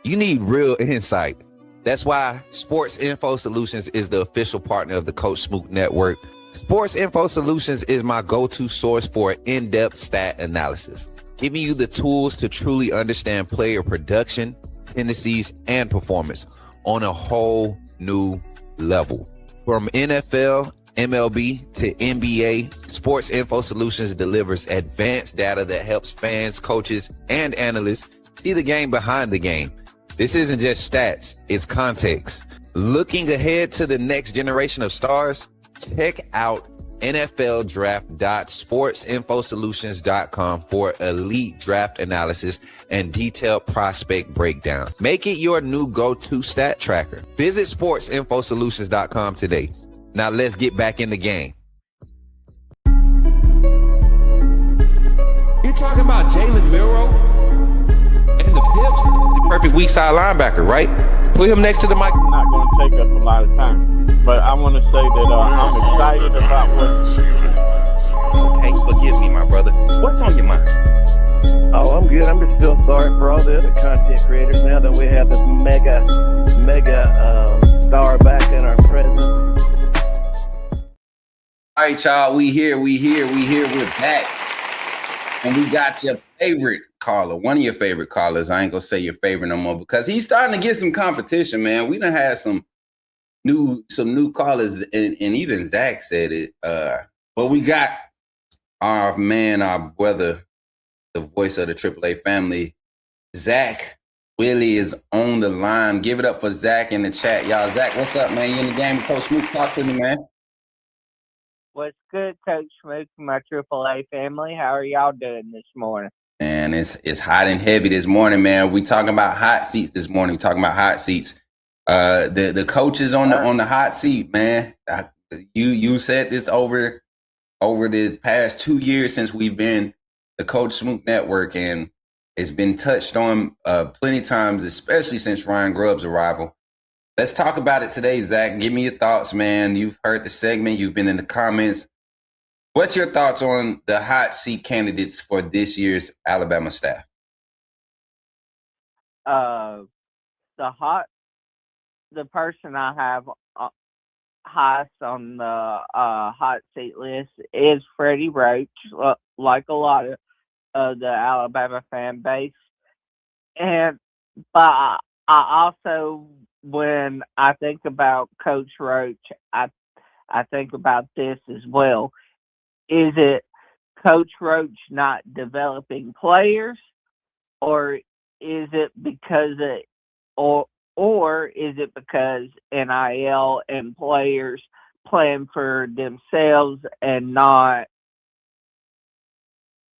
S1: You need real insight. That's why Sports Info Solutions is the official partner of the Coach Smook Network. Sports Info Solutions is my go-to source for in-depth stat analysis, giving you the tools to truly understand player production, tendencies, and performance on a whole new level. From NFL, MLB to NBA, Sports Info Solutions delivers advanced data that helps fans, coaches, and analysts see the game behind the game. This isn't just stats, it's context. Looking ahead to the next generation of stars? Check out nfldraft.sportsinfosolutions.com for elite draft analysis and detailed prospect breakdown. Make it your new go-to stat tracker. Visit sportsinfosolutions.com today. Now let's get back in the game. You're talking about Jalen Milroe and the Pips? The perfect weak side linebacker, right? Put him next to the mic.
S6: I'm not going to take up a lot of time, but I want to say that I'm excited about what.
S5: Okay, forgive me, my brother. What's on your mind?
S7: Oh, I'm good. I'm just still sorry for all the other content creators now that we have this mega star back in our presence.
S5: All right, y'all, we here, we're back. And we got your favorite caller, one of your favorite callers. I ain't gonna say your favorite no more because he's starting to get some competition, man. We done had some new callers, and even Zach said it. But we got our man, our brother, the voice of the AAA family, Zach Willie is on the line. Give it up for Zach in the chat, y'all. Zach, what's up, man? You in the game with Coach Smook? Talk to me, man.
S8: What's good, Coach Smook, my AAA family? How are y'all doing this morning?
S5: Man, it's hot and heavy this morning, man. We talking about hot seats this morning. Talking about hot seats. The coach is on the hot seat, man. You said this over the past 2 years since we've been the Coach Smook Network, and it's been touched on plenty times, especially since Ryan Grubb's arrival. Let's talk about it today, Zach. Give me your thoughts, man. You've heard the segment. You've been in the comments. What's your thoughts on the hot seat candidates for this year's Alabama staff?
S8: The person I have highest on the hot seat list is Freddie Roach, like a lot of the Alabama fan base. But I also, when I think about Coach Roach, I think about this as well. Is it Coach Roach not developing players, or is it because is it because NIL and players playing for themselves and not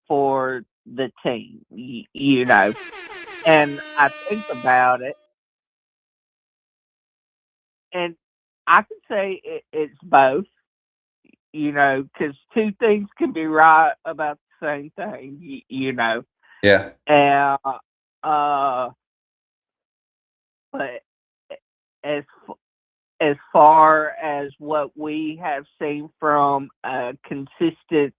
S8: for the team? You know, and I think about it, and I could say it's both. You know, because two things can be right about the same thing, you know.
S5: Yeah.
S8: And but as as far as what we have seen from a consistent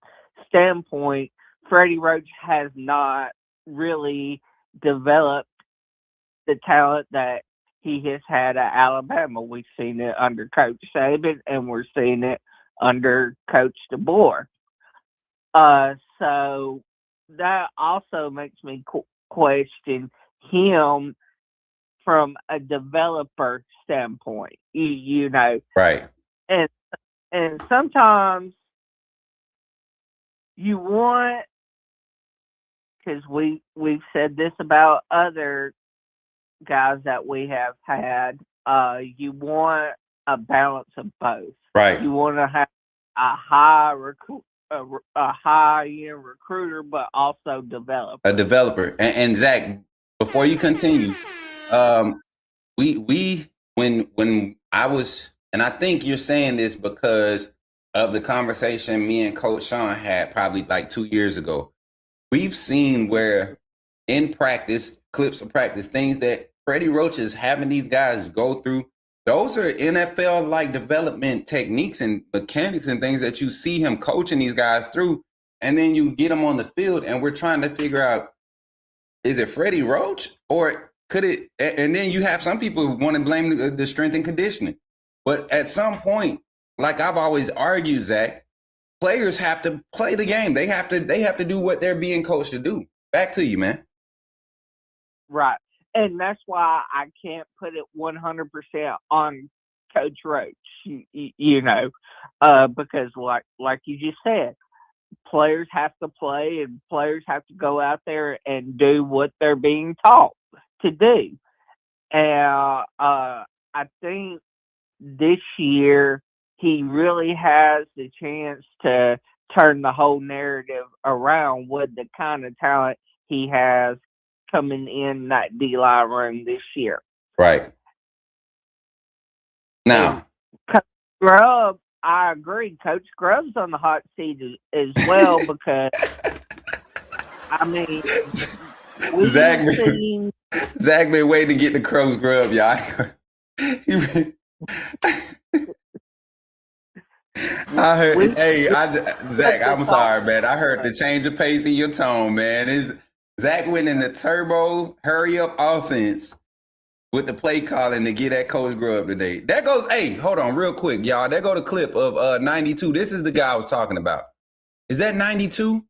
S8: standpoint, Freddie Roach has not really developed the talent that he has had at Alabama. We've seen it under Coach Saban, and we're seeing it under Coach DeBoer. So that also makes me question him from a developer standpoint. You know,
S5: Right.
S8: and sometimes you want, because we've said this about other guys that we have had, you want a balance of both.
S5: Right.
S8: You want to have a high a high end recruiter, but also developer.
S5: A developer. And Zach, before you continue, we when I was, and I think you're saying this because of the conversation me and Coach Sean had probably like 2 years ago. We've seen where in practice, clips of practice, things that Freddie Roach is having these guys go through. Those are NFL like development techniques and mechanics and things that you see him coaching these guys through. And then you get them on the field and we're trying to figure out, is it Freddie Roach or could it? And then you have some people who want to blame the strength and conditioning. But at some point, like I've always argued, Zach, players have to play the game. They have to do what they're being coached to do. Back to you, man.
S8: Right. And that's why I can't put it 100% on Coach Roach, you know, because like you just said, players have to play and players have to go out there and do what they're being taught to do. And I think this year he really has the chance to turn the whole narrative around with the kind of talent he has coming in that D-line room this year.
S5: Right. Now,
S8: Coach Grubb, I agree. Coach Grubb's on the hot seat as well because, I mean,
S5: Zach been waiting to get the Coach Grubb, y'all. I heard, Zach, I'm sorry, man. I heard the change of pace in your tone, man. Zach went in the turbo, hurry up offense with the play calling to get that Coach Grubb today. That goes, hey, hold on real quick, y'all. There go the clip of 92. This is the guy I was talking about. Is that 92?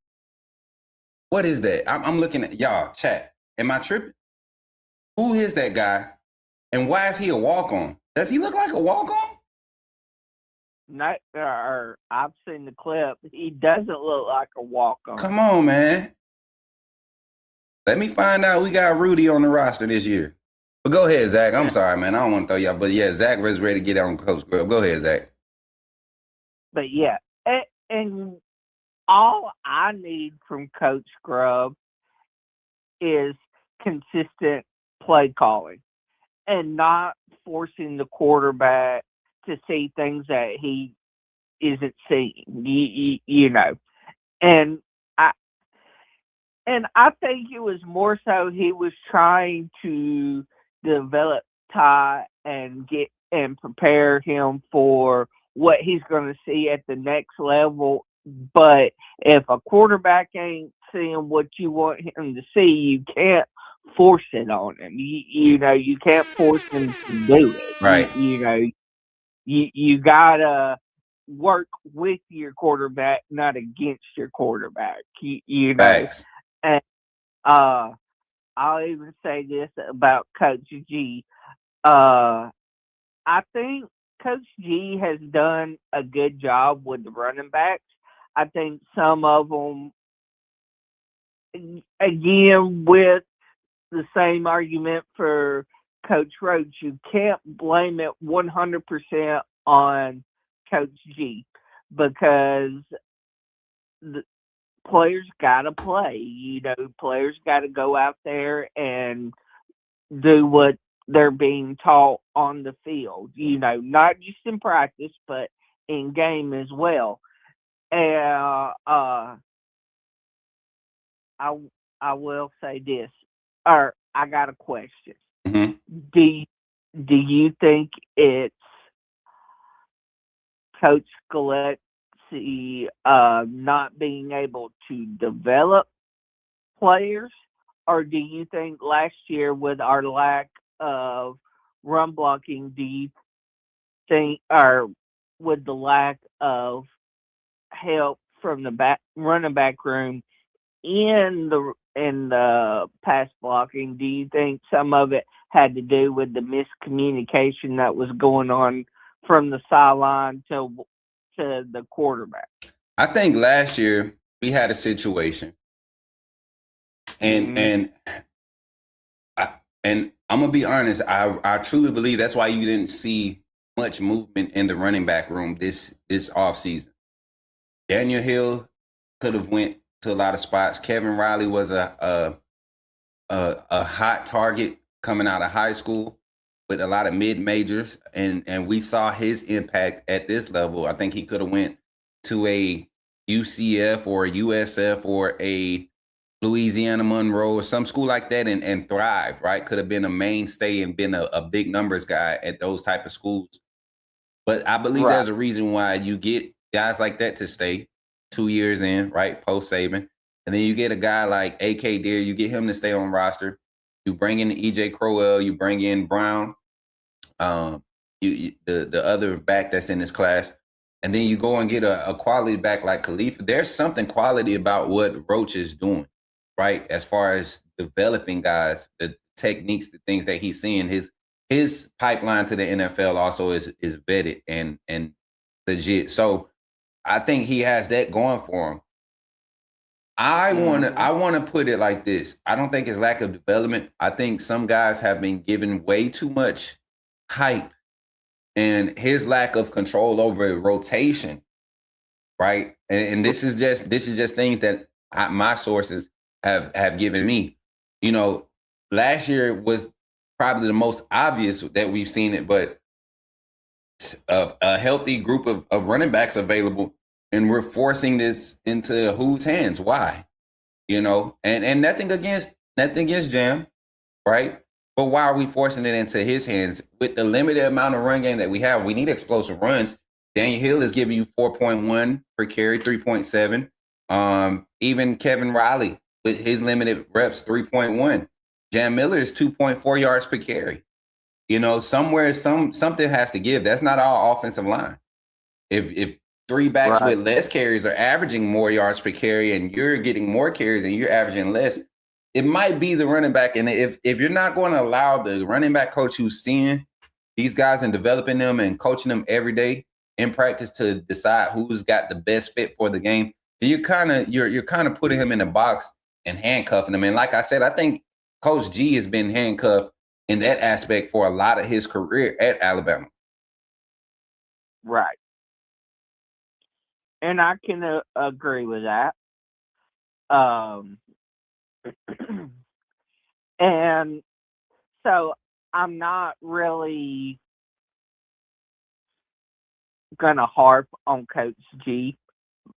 S5: What is that? I'm looking at, y'all, chat. Am I tripping? Who is that guy? And why is he a walk-on? Does he look like a walk-on?
S8: No, I've seen the clip. He doesn't look like a walk-on.
S5: Come on, man. Let me find out. We got Rudy on the roster this year. But go ahead, Zach. I'm sorry, man. I don't want to throw y'all. But yeah, Zach was ready to get on Coach Grubb. Go ahead, Zach.
S8: But yeah, and all I need from Coach Grubb is consistent play calling and not forcing the quarterback to see things that he isn't seeing, you know. And I think it was more so he was trying to develop Ty and get and prepare him for what he's going to see at the next level. But if a quarterback ain't seeing what you want him to see, you can't force it on him. You know, you can't force him to do it.
S5: Right.
S8: You know, you gotta work with your quarterback, not against your quarterback. You know.
S5: Thanks.
S8: And I'll even say this about Coach G. I think Coach G has done a good job with the running backs. I think some of them, again, with the same argument for Coach Roach, you can't blame it 100% on Coach G because the players got to play. You know, players got to go out there and do what they're being taught on the field. You know, not just in practice, but in game as well. And I will say this, or I got a question.
S5: Mm-hmm.
S8: Do do you think it's Coach Gillespie not being able to develop players, or do you think last year with our lack of run blocking, do you think, or with the lack of help from the running back room in the pass blocking, do you think some of it had to do with the miscommunication that was going on from the sideline to the quarterback?
S5: I think last year we had a situation, and and I'm gonna be honest. I truly believe that's why you didn't see much movement in the running back room this offseason. Daniel Hill could have went to a lot of spots. Kevin Riley was a hot target coming out of high school with a lot of mid majors, and we saw his impact at this level. I think he could have went to a UCF or a USF or a Louisiana Monroe or some school like that and thrive, right? Could have been a mainstay and been a big numbers guy at those type of schools. But I believe there's a reason why you get guys like that to stay 2 years in, right? Post Saban. And then you get a guy like A.K. Deere, you get him to stay on roster. You bring in E.J. Crowell, you bring in Brown, the other back that's in this class. And then you go and get a quality back like Khalifa. There's something quality about what Roach is doing, right? As far as developing guys, the techniques, the things that he's seeing. His pipeline to the NFL also is vetted and legit. So I think he has that going for him. I wanna put it like this. I don't think it's lack of development. I think some guys have been given way too much hype, and his lack of control over rotation, right? And this is just things that my sources have given me. You know, last year was probably the most obvious that we've seen it, but a healthy group of running backs available, and we're forcing this into whose hands? Why? You know, and nothing against Jam, right? But why are we forcing it into his hands with the limited amount of run game that we have? We need explosive runs. Daniel Hill is giving you 4.1 per carry, 3.7. Even Kevin Riley with his limited reps, 3.1. Jam Miller is 2.4 yards per carry. You know, somewhere something has to give. That's not our offensive line. If three backs with less carries are averaging more yards per carry and you're getting more carries and you're averaging less, it might be the running back. And if you're not going to allow the running back coach who's seeing these guys and developing them and coaching them every day in practice to decide who's got the best fit for the game, then you're kind of putting him in a box and handcuffing him. And like I said, I think Coach G has been handcuffed in that aspect for a lot of his career at Alabama.
S8: Right. And I can agree with that. And so I'm not really going to harp on Coach G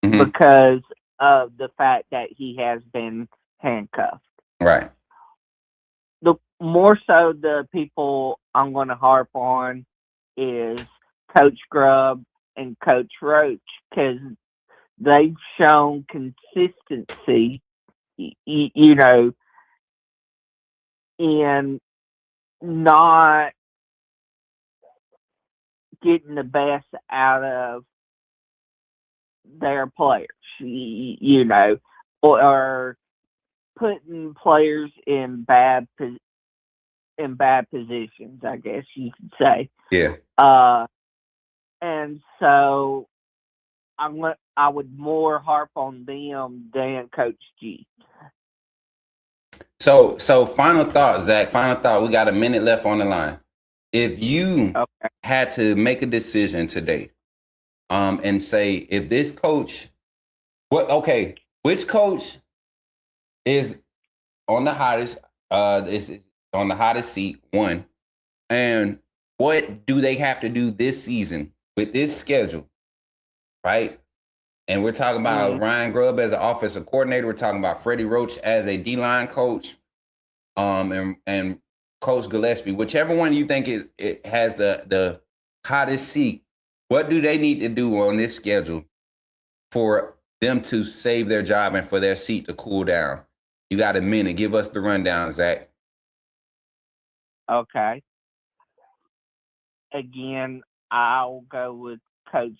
S8: because of the fact that he has been handcuffed.
S5: Right.
S8: The more so the people I'm going to harp on is Coach Grubb and Coach Roach, because they've shown consistency, you know, in not getting the best out of their players, you know, or putting players in bad positions, I guess you could say.
S5: Yeah.
S8: And so I would more harp on them than Coach G.
S5: So final thought, Zach. Final thought. We got a minute left on the line. If you had to make a decision today, and say if this coach, which coach is on the hottest, is on the hottest seat? One, and what do they have to do this season with this schedule, right? And we're talking about Ryan Grubb as an offensive coordinator. We're talking about Freddie Roach as a D-line coach. And Coach Gillespie, whichever one you think it has the hottest seat, what do they need to do on this schedule for them to save their job and for their seat to cool down? You got a minute. Give us the rundown, Zach.
S8: Okay. Again, I'll go with Coach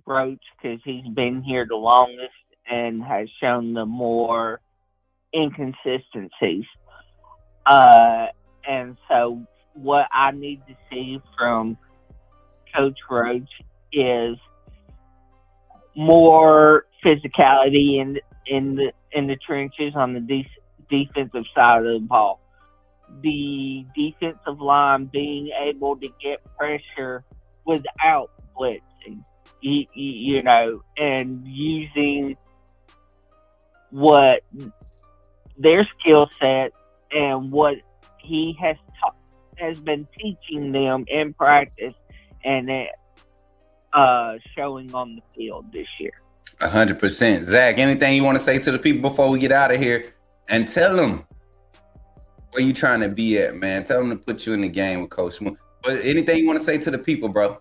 S8: Roach because he's been here the longest and has shown the more inconsistencies. And so what I need to see from Coach Roach is more physicality in the trenches on the defensive side of the ball. The defensive line being able to get pressure without blitzing, you know, and using what their skill set and what he has been teaching them in practice and showing on the field this year.
S5: 100%. Zach, anything you want to say to the people before we get out of here? And tell them where you trying to be at, man. Tell them to put you in the game with Coach Smoot. But anything you want to say to the people, bro?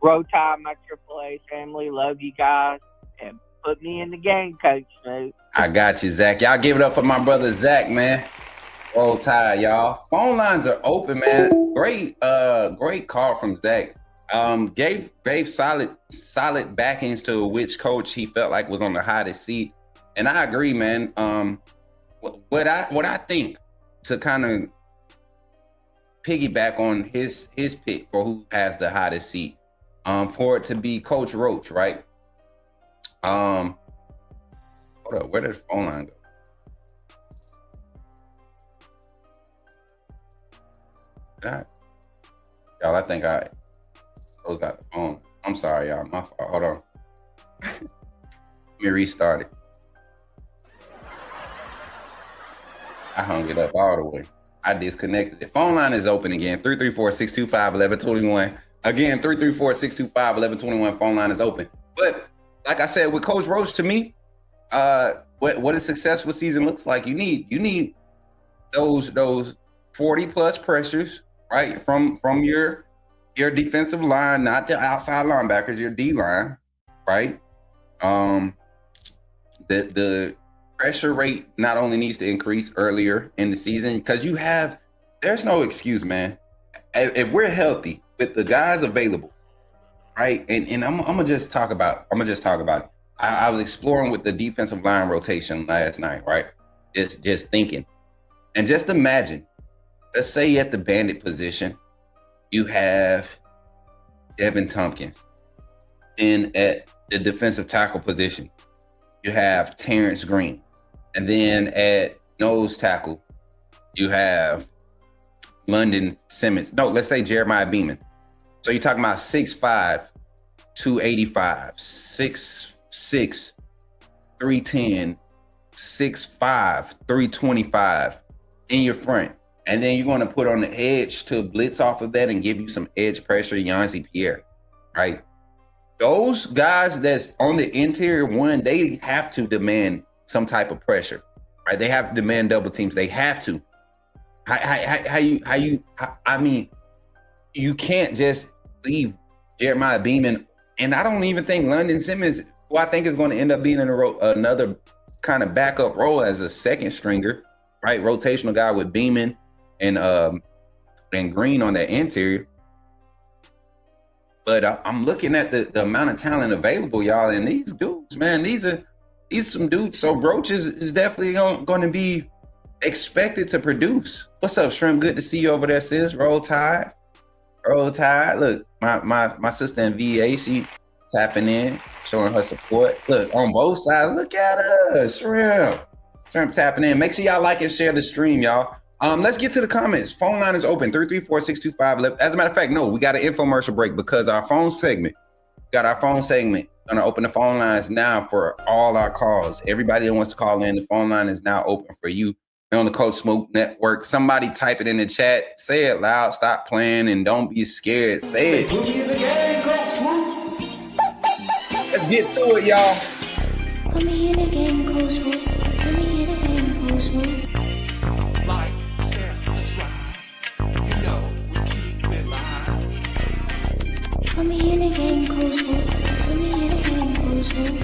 S8: Roll Tide, my AAA family. Love you guys. And put me in the game, Coach Smoot.
S5: I got you, Zach. Y'all give it up for my brother, Zach, man. Roll Tide, y'all. Phone lines are open, man. Great call from Zach. Gave solid backings to which coach he felt like was on the hottest seat. And I agree, man. What I think, to kind of piggyback on his pick for who has the hottest seat, for it to be Coach Roach, right? Hold up, where did the phone line go? Y'all, I think I closed out the phone. I'm sorry, y'all. My fault. Hold on. Let me restart it. I hung it up all the way. I disconnected it. Phone line is open again. 334-625-1121. Again, 334-625-1121. Phone line is open. But like I said, with Coach Roach, to me, what a successful season looks like, you need those 40 plus pressures, right? From your defensive line, not the outside linebackers, your D line, right? The pressure rate not only needs to increase earlier in the season, because there's no excuse, man. If we're healthy with the guys available, right? And I'm gonna just talk about it. I was exploring with the defensive line rotation last night, right? Just thinking. And just imagine, let's say at the bandit position, you have Devin Tompkins. And at the defensive tackle position, you have Terrence Green. And then at nose tackle, you have London Simmons. No, let's say Jeremiah Beeman. So you're talking about 6'5", 285, 6'6", 310, 6'5", 325 in your front. And then you're going to put on the edge to blitz off of that and give you some edge pressure, Yanzi Pierre, right? Those guys that's on the interior one, they have to demand some type of pressure, right? They have to demand double teams. They have to. I mean, you can't just leave Jeremiah Beeman. And I don't even think London Simmons, who I think is going to end up being in another kind of backup role as a second stringer, right? Rotational guy with Beeman and Green on that interior. But I'm looking at the amount of talent available, y'all, and these dudes, man, these are some dudes. So Roach is definitely going to be expected to produce. What's up, Shrimp? Good to see you over there, sis. Roll Tide. Roll Tide. Look, my sister in VA, she tapping in, showing her support. Look, on both sides, look at us. Shrimp tapping in. Make sure y'all like and share the stream, y'all. Let's get to the comments. Phone line is open, 334-625-11. As a matter of fact, no, we got an infomercial break because our phone segment. Gonna open the phone lines now for all our calls. Everybody that wants to call in, the phone line is now open for you. We're on the Coach Smoot Network. Somebody type it in the chat. Say it loud. Stop playing and don't be scared. Say it.
S2: Put me in the game, Coach Smoot.
S5: Let's get to it, y'all.
S9: Put me in the game, Coach Smoot. Put me in the game, Coach Smoot.
S2: Like, share,
S9: Put me in a game, Coach Smoke. Put me in a game, Coach Smoke.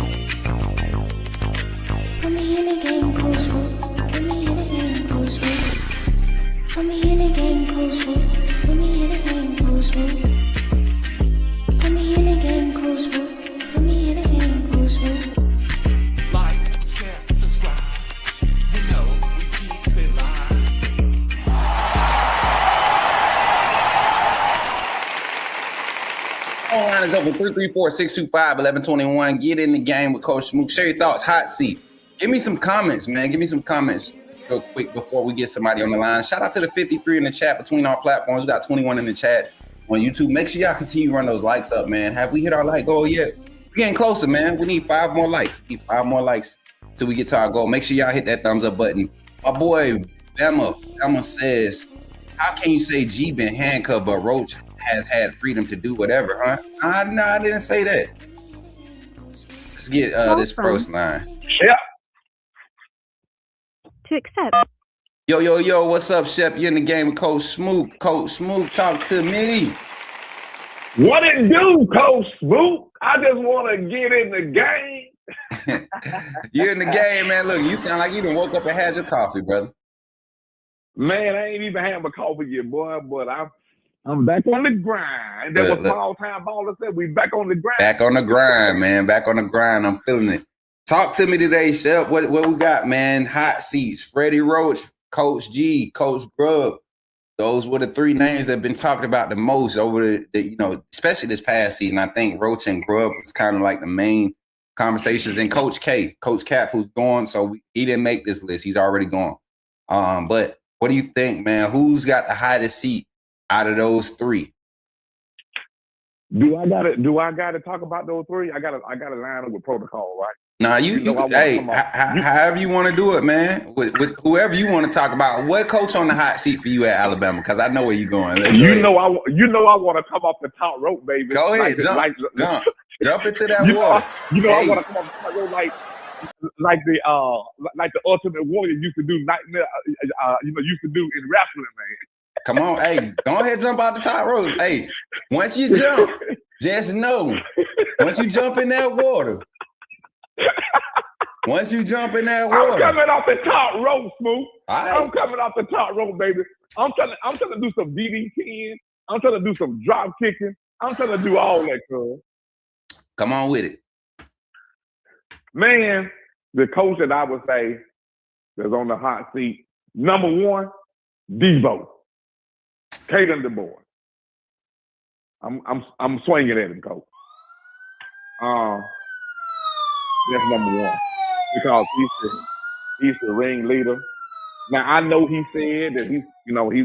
S9: Put me in a game, Coach Smoke. Put me in a game, Coach Smoke. Put me in a game, Coach Smoke. Put me in a game, Coach Smoke. Put me in a game, Coach Smoke. Put me in a game, Coach Smoke.
S2: Like, share, subscribe. You know we keep it live.
S5: Phone line is open 334-625-1121. Get in the game with Coach Smook. Share your thoughts. Hot seat. Give me some comments, man. Give me some comments real quick before we get somebody on the line. Shout out to the 53 in the chat between our platforms. We got 21 in the chat on YouTube. Make sure y'all continue to run those likes up, man. Have we hit our like goal yet? We're getting closer, man. We need 5 more likes. Need 5 more likes till we get to our goal. Make sure y'all hit that thumbs up button. My boy Bama says, how can you say G been handcuffed but Roach has had freedom to do whatever, huh? No, I didn't say that. Let's get this first line.
S6: Yeah.
S10: To accept.
S5: Yo, what's up, Shep? You're in the game with Coach Smook. Coach Smook, talk to me.
S6: What it do, Coach Smook? I just want to get in the game.
S5: You're in the game, man. Look, you sound like you done woke up and had your coffee, brother.
S6: Man, I ain't even had my coffee yet, boy, but I'm back on the grind. That was small time baller said. We back on the grind.
S5: Back on the grind, man. Back on the grind. I'm feeling it. Talk to me today, Shep. What we got, man? Hot seats. Freddie Roach, Coach G, Coach Grubb. Those were the 3 names that have been talked about the most over the especially this past season. I think Roach and Grubb was kind of like the main conversations. And Coach K, Coach Cap, who's gone, so he didn't make this list. He's already gone. But what do you think, man? Who's got the hottest seat out of those 3?
S6: Do I gotta talk about those 3? I gotta line up with protocol, right?
S5: Nah, however you want to do it, man. With whoever you want to talk about. What coach on the hot seat for you at Alabama? Because I know where you're going. I
S6: want to come off the top rope, baby.
S5: Go ahead, jump into that water.
S6: I want to come off the top rope like the Ultimate Warrior used to do. Used to do in wrestling, man.
S5: Come on, hey, go ahead, jump out the top rope. Hey, once you jump, just know, once you jump in that water. Once you jump in that water,
S6: I'm coming off the top rope, Smooth.
S5: Right.
S6: I'm coming off the top rope, baby. I'm trying to do some DDTing. I'm trying to do some drop kicking. I'm trying to do all that, cuz.
S5: Come on with it.
S6: Man, the coach that I would say that's on the hot seat, number 1, Debo. Caden DeBoer. I'm swinging at him, coach. That's number 1 because he's the ringleader. Now I know he said that he's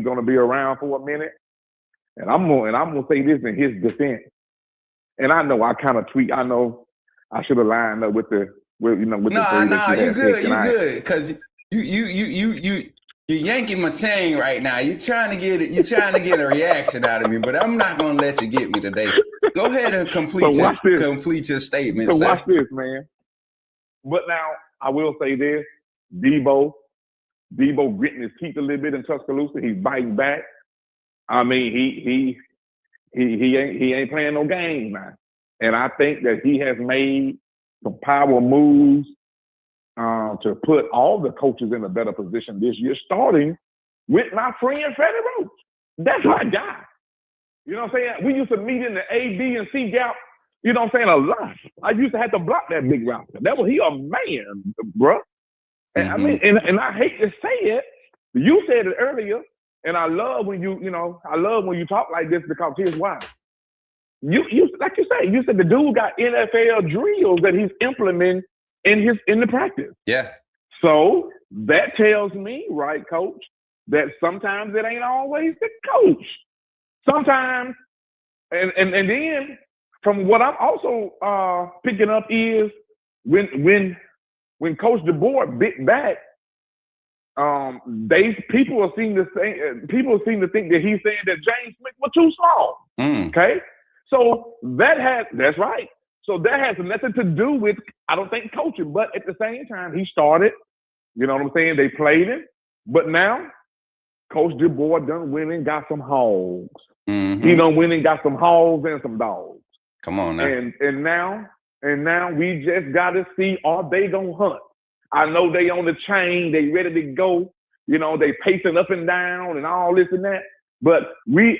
S6: going to be around for a minute, and I'm gonna say this in his defense. And I know I kind of tweak. I know I should have lined up with the the 3.
S5: Nah, you good because you're yanking my chain right now. You're trying to get a reaction out of me, but I'm not gonna let you get me today. Go ahead and complete your statement.
S6: So watch this, man. But now I will say this: Debo gritting his teeth a little bit in Tuscaloosa. He's biting back. I mean, he ain't playing no games now. And I think that he has made some power moves to put all the coaches in a better position this year, starting with my friend Freddie Roach. That's my guy. You know what I'm saying? We used to meet in the A, B, and C gap. You know what I'm saying? A lot. I used to have to block that big route. That was he a man, bro. And I mean, and I hate to say it. You said it earlier, and I love when you talk like this because here's why. You like you say, you said the dude got NFL drills that he's implementing in the practice.
S5: Yeah.
S6: So that tells me, right, coach, that sometimes it ain't always the coach. Sometimes, and then from what I'm also picking up is when Coach DeBoer bit back, people seem to think that he's saying that James Smith was too small. Okay, so that's right. So that has nothing to do with, I don't think, coaching, but at the same time he started. You know what I'm saying? They played him, but now Coach DeBoer done went and got some hogs. He done went and got some hogs and some dogs.
S5: Come on now.
S6: And now we just got to see, are they gonna hunt? I know they on the chain, they ready to go. You know, they pacing up and down and all this and that. But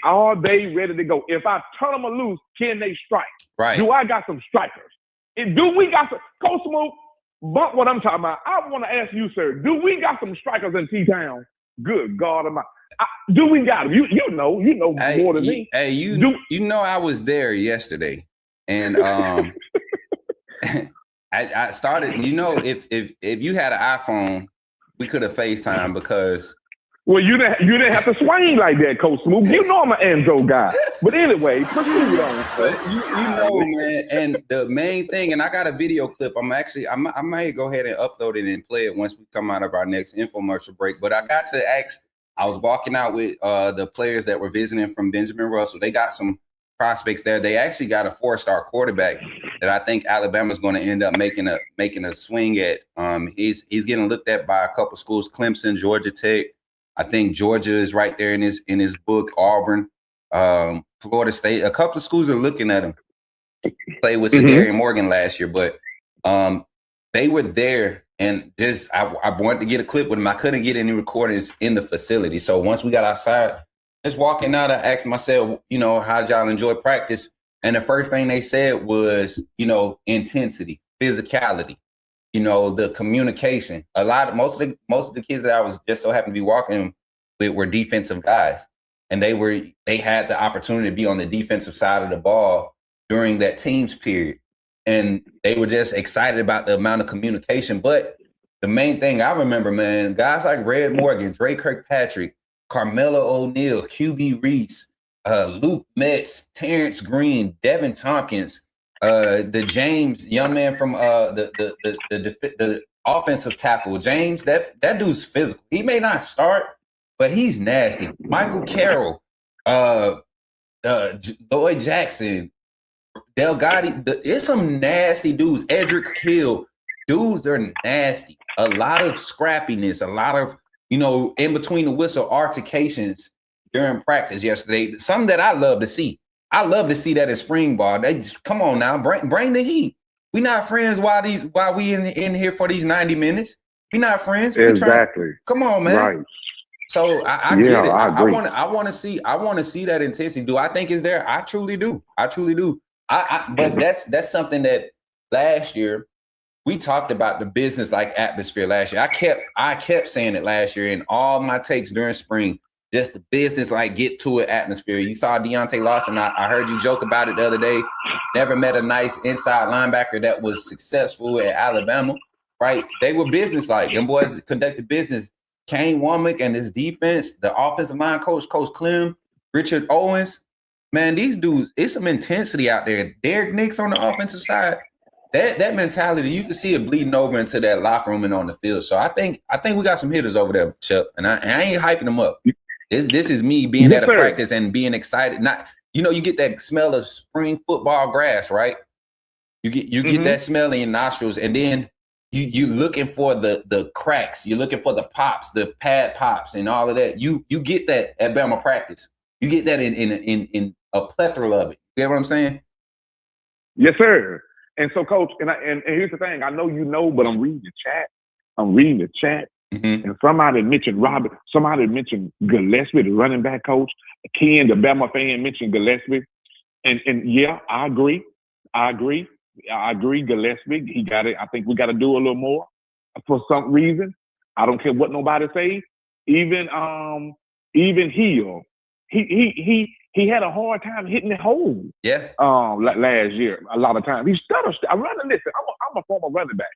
S6: are they ready to go? If I turn them loose, can they strike?
S5: Right.
S6: Do I got some strikers? Do we got some? Coach Smoke, but what I'm talking about, I want to ask you, sir, do we got some strikers in T-Town? Good God Almighty. Do we got them? You know more than me.
S5: Hey, you know I was there yesterday. And I started, you know, if you had an iPhone, we could have FaceTime because.
S6: Well, you didn't have to swing like that, Coach Smooth. You know I'm an Andro guy. But anyway, proceed on.
S5: You know, man, and the main thing, and I got a video clip. I might go ahead and upload it and play it once we come out of our next infomercial break. But I got to ask, I was walking out with the players that were visiting from Benjamin Russell. They got some prospects there. They actually got a 4-star quarterback that I think Alabama's going to end up making a swing at. He's getting looked at by a couple schools, Clemson, Georgia Tech. I think Georgia is right there in his book, Auburn, Florida State. A couple of schools are looking at him. Played with Sedarian Morgan last year, but they were there, and just I wanted to get a clip with him. I couldn't get any recordings in the facility. So once we got outside, just walking out, I asked myself, you know, how'd y'all enjoy practice? And the first thing they said was, you know, intensity, physicality. You know, the communication. Most of the kids that I was just so happened to be walking with were defensive guys, and they had the opportunity to be on the defensive side of the ball during that teams period, and they were just excited about the amount of communication. But the main thing I remember, man, guys like Red Morgan, Dre Kirkpatrick, Carmelo O'Neal, QB Reese, Luke Metz, Terrence Green, Devin Tompkins. The James, young man from the offensive tackle, James, that dude's physical. He may not start, but he's nasty. Michael Carroll, Lloyd Jackson, Delgado, it's some nasty dudes. Edric Hill, dudes are nasty. A lot of scrappiness, a lot of, you know, in between the whistle altercations during practice yesterday. Something that I love to see. I love to see that in spring ball. They just, come on now, bring the heat. We not friends while we in here for these 90 minutes. We not friends.
S6: Exactly.
S5: Come on, man.
S6: Right.
S5: So I get it.
S6: I agree.
S5: I want to see that intensity. Do I think it's there? I truly do. But that's something that last year we talked about, the business like atmosphere last year. I kept saying it last year in all my takes during spring. Just the business, like get to it atmosphere. You saw Deontay Lawson. I heard you joke about it the other day. Never met a nice inside linebacker that was successful at Alabama, right? They were business-like. Them boys conducted business. Kane Womack and his defense, the offensive line coach, Coach Clem, Richard Owens. Man, these dudes, it's some intensity out there. Derek Nix on the offensive side. That mentality, you can see it bleeding over into that locker room and on the field. So I think we got some hitters over there, Chuck. And I ain't hyping them up. This is me being at a practice and being excited. Not, you know, you get that smell of spring football grass, right? You get that smell in your nostrils, and then you looking for the cracks. You're looking for the pops, the pad pops, and all of that. You get that at Bama practice. You get that in a plethora of it. You get what I'm saying?
S6: Yes, sir. And so, Coach, and here's the thing. I know you know, but I'm reading the chat. Mm-hmm. And somebody mentioned Gillespie, the running back coach. Ken, the Bama fan, mentioned Gillespie. And yeah, I agree. Gillespie, he got it. I think we got to do a little more for some reason. I don't care what nobody says. Even Hill, he had a hard time hitting the hole.
S5: Yeah.
S6: Last year, a lot of times he stuttered. I'm a former running back.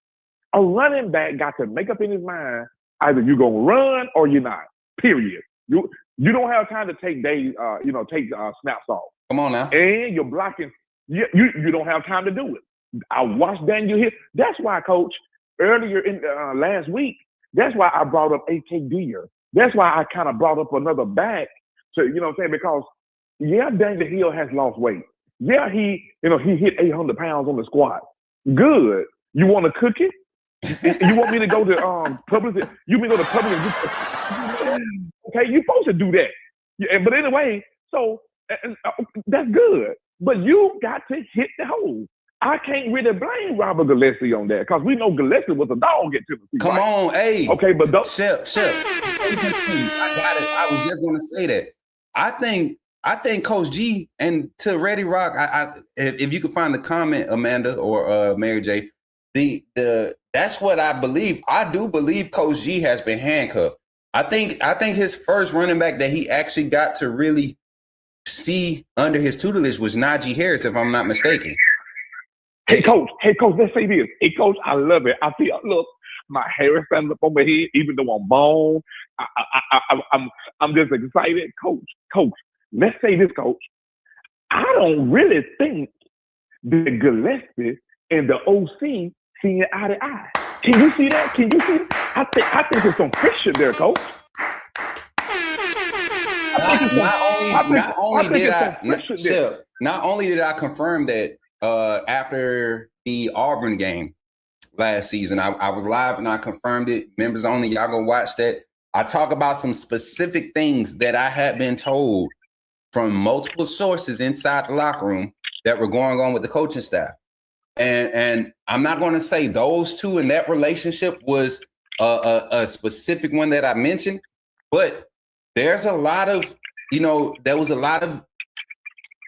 S6: A running back got to make up in his mind. Either you're gonna run or you're not. Period. You don't have time to take days, snaps off.
S5: Come on now.
S6: And you're blocking. You don't have time to do it. I watched Daniel Hill. That's why, Coach, earlier in last week, that's why I brought up AK Deer. That's why I kind of brought up another back. So you know what I'm saying? Because yeah, Daniel Hill has lost weight. Yeah, he hit 800 pounds on the squat. Good. You want to cook it? You want me to go to Publix? You mean go to Publix? Okay, you're supposed to do that. Yeah, but anyway, so that's good. but you got to hit the hole. I can't really blame Robert Gillespie on that because we know Gillespie was a dog at Tennessee.
S5: Come
S6: right?
S5: on, hey.
S6: Okay, but
S5: Shep. I got it. I was just going to say that. I think Coach G and to Reddy Rock. If you could find the comment, Amanda or Mary J. That's what I believe. I do believe Coach G has been handcuffed. I think his first running back that he actually got to really see under his tutelage was Najee Harris, if I'm not mistaken.
S6: Hey, coach, let's say this. Hey, coach, I love it. I feel, look, my hair stands up on my head, even though I'm bald. I'm just excited. Coach, let's say this, coach. I don't really think that Gillespie and the OC seeing eye to eye. Can you see that? I think there's some friction there, coach.
S5: Not only did I confirm that after the Auburn game last season, I was live and I confirmed it. Members only, y'all go watch that. I talk about some specific things that I had been told from multiple sources inside the locker room that were going on with the coaching staff. And I'm not going to say those two in that relationship was a specific one that I mentioned, but there's a lot of, there was a lot of,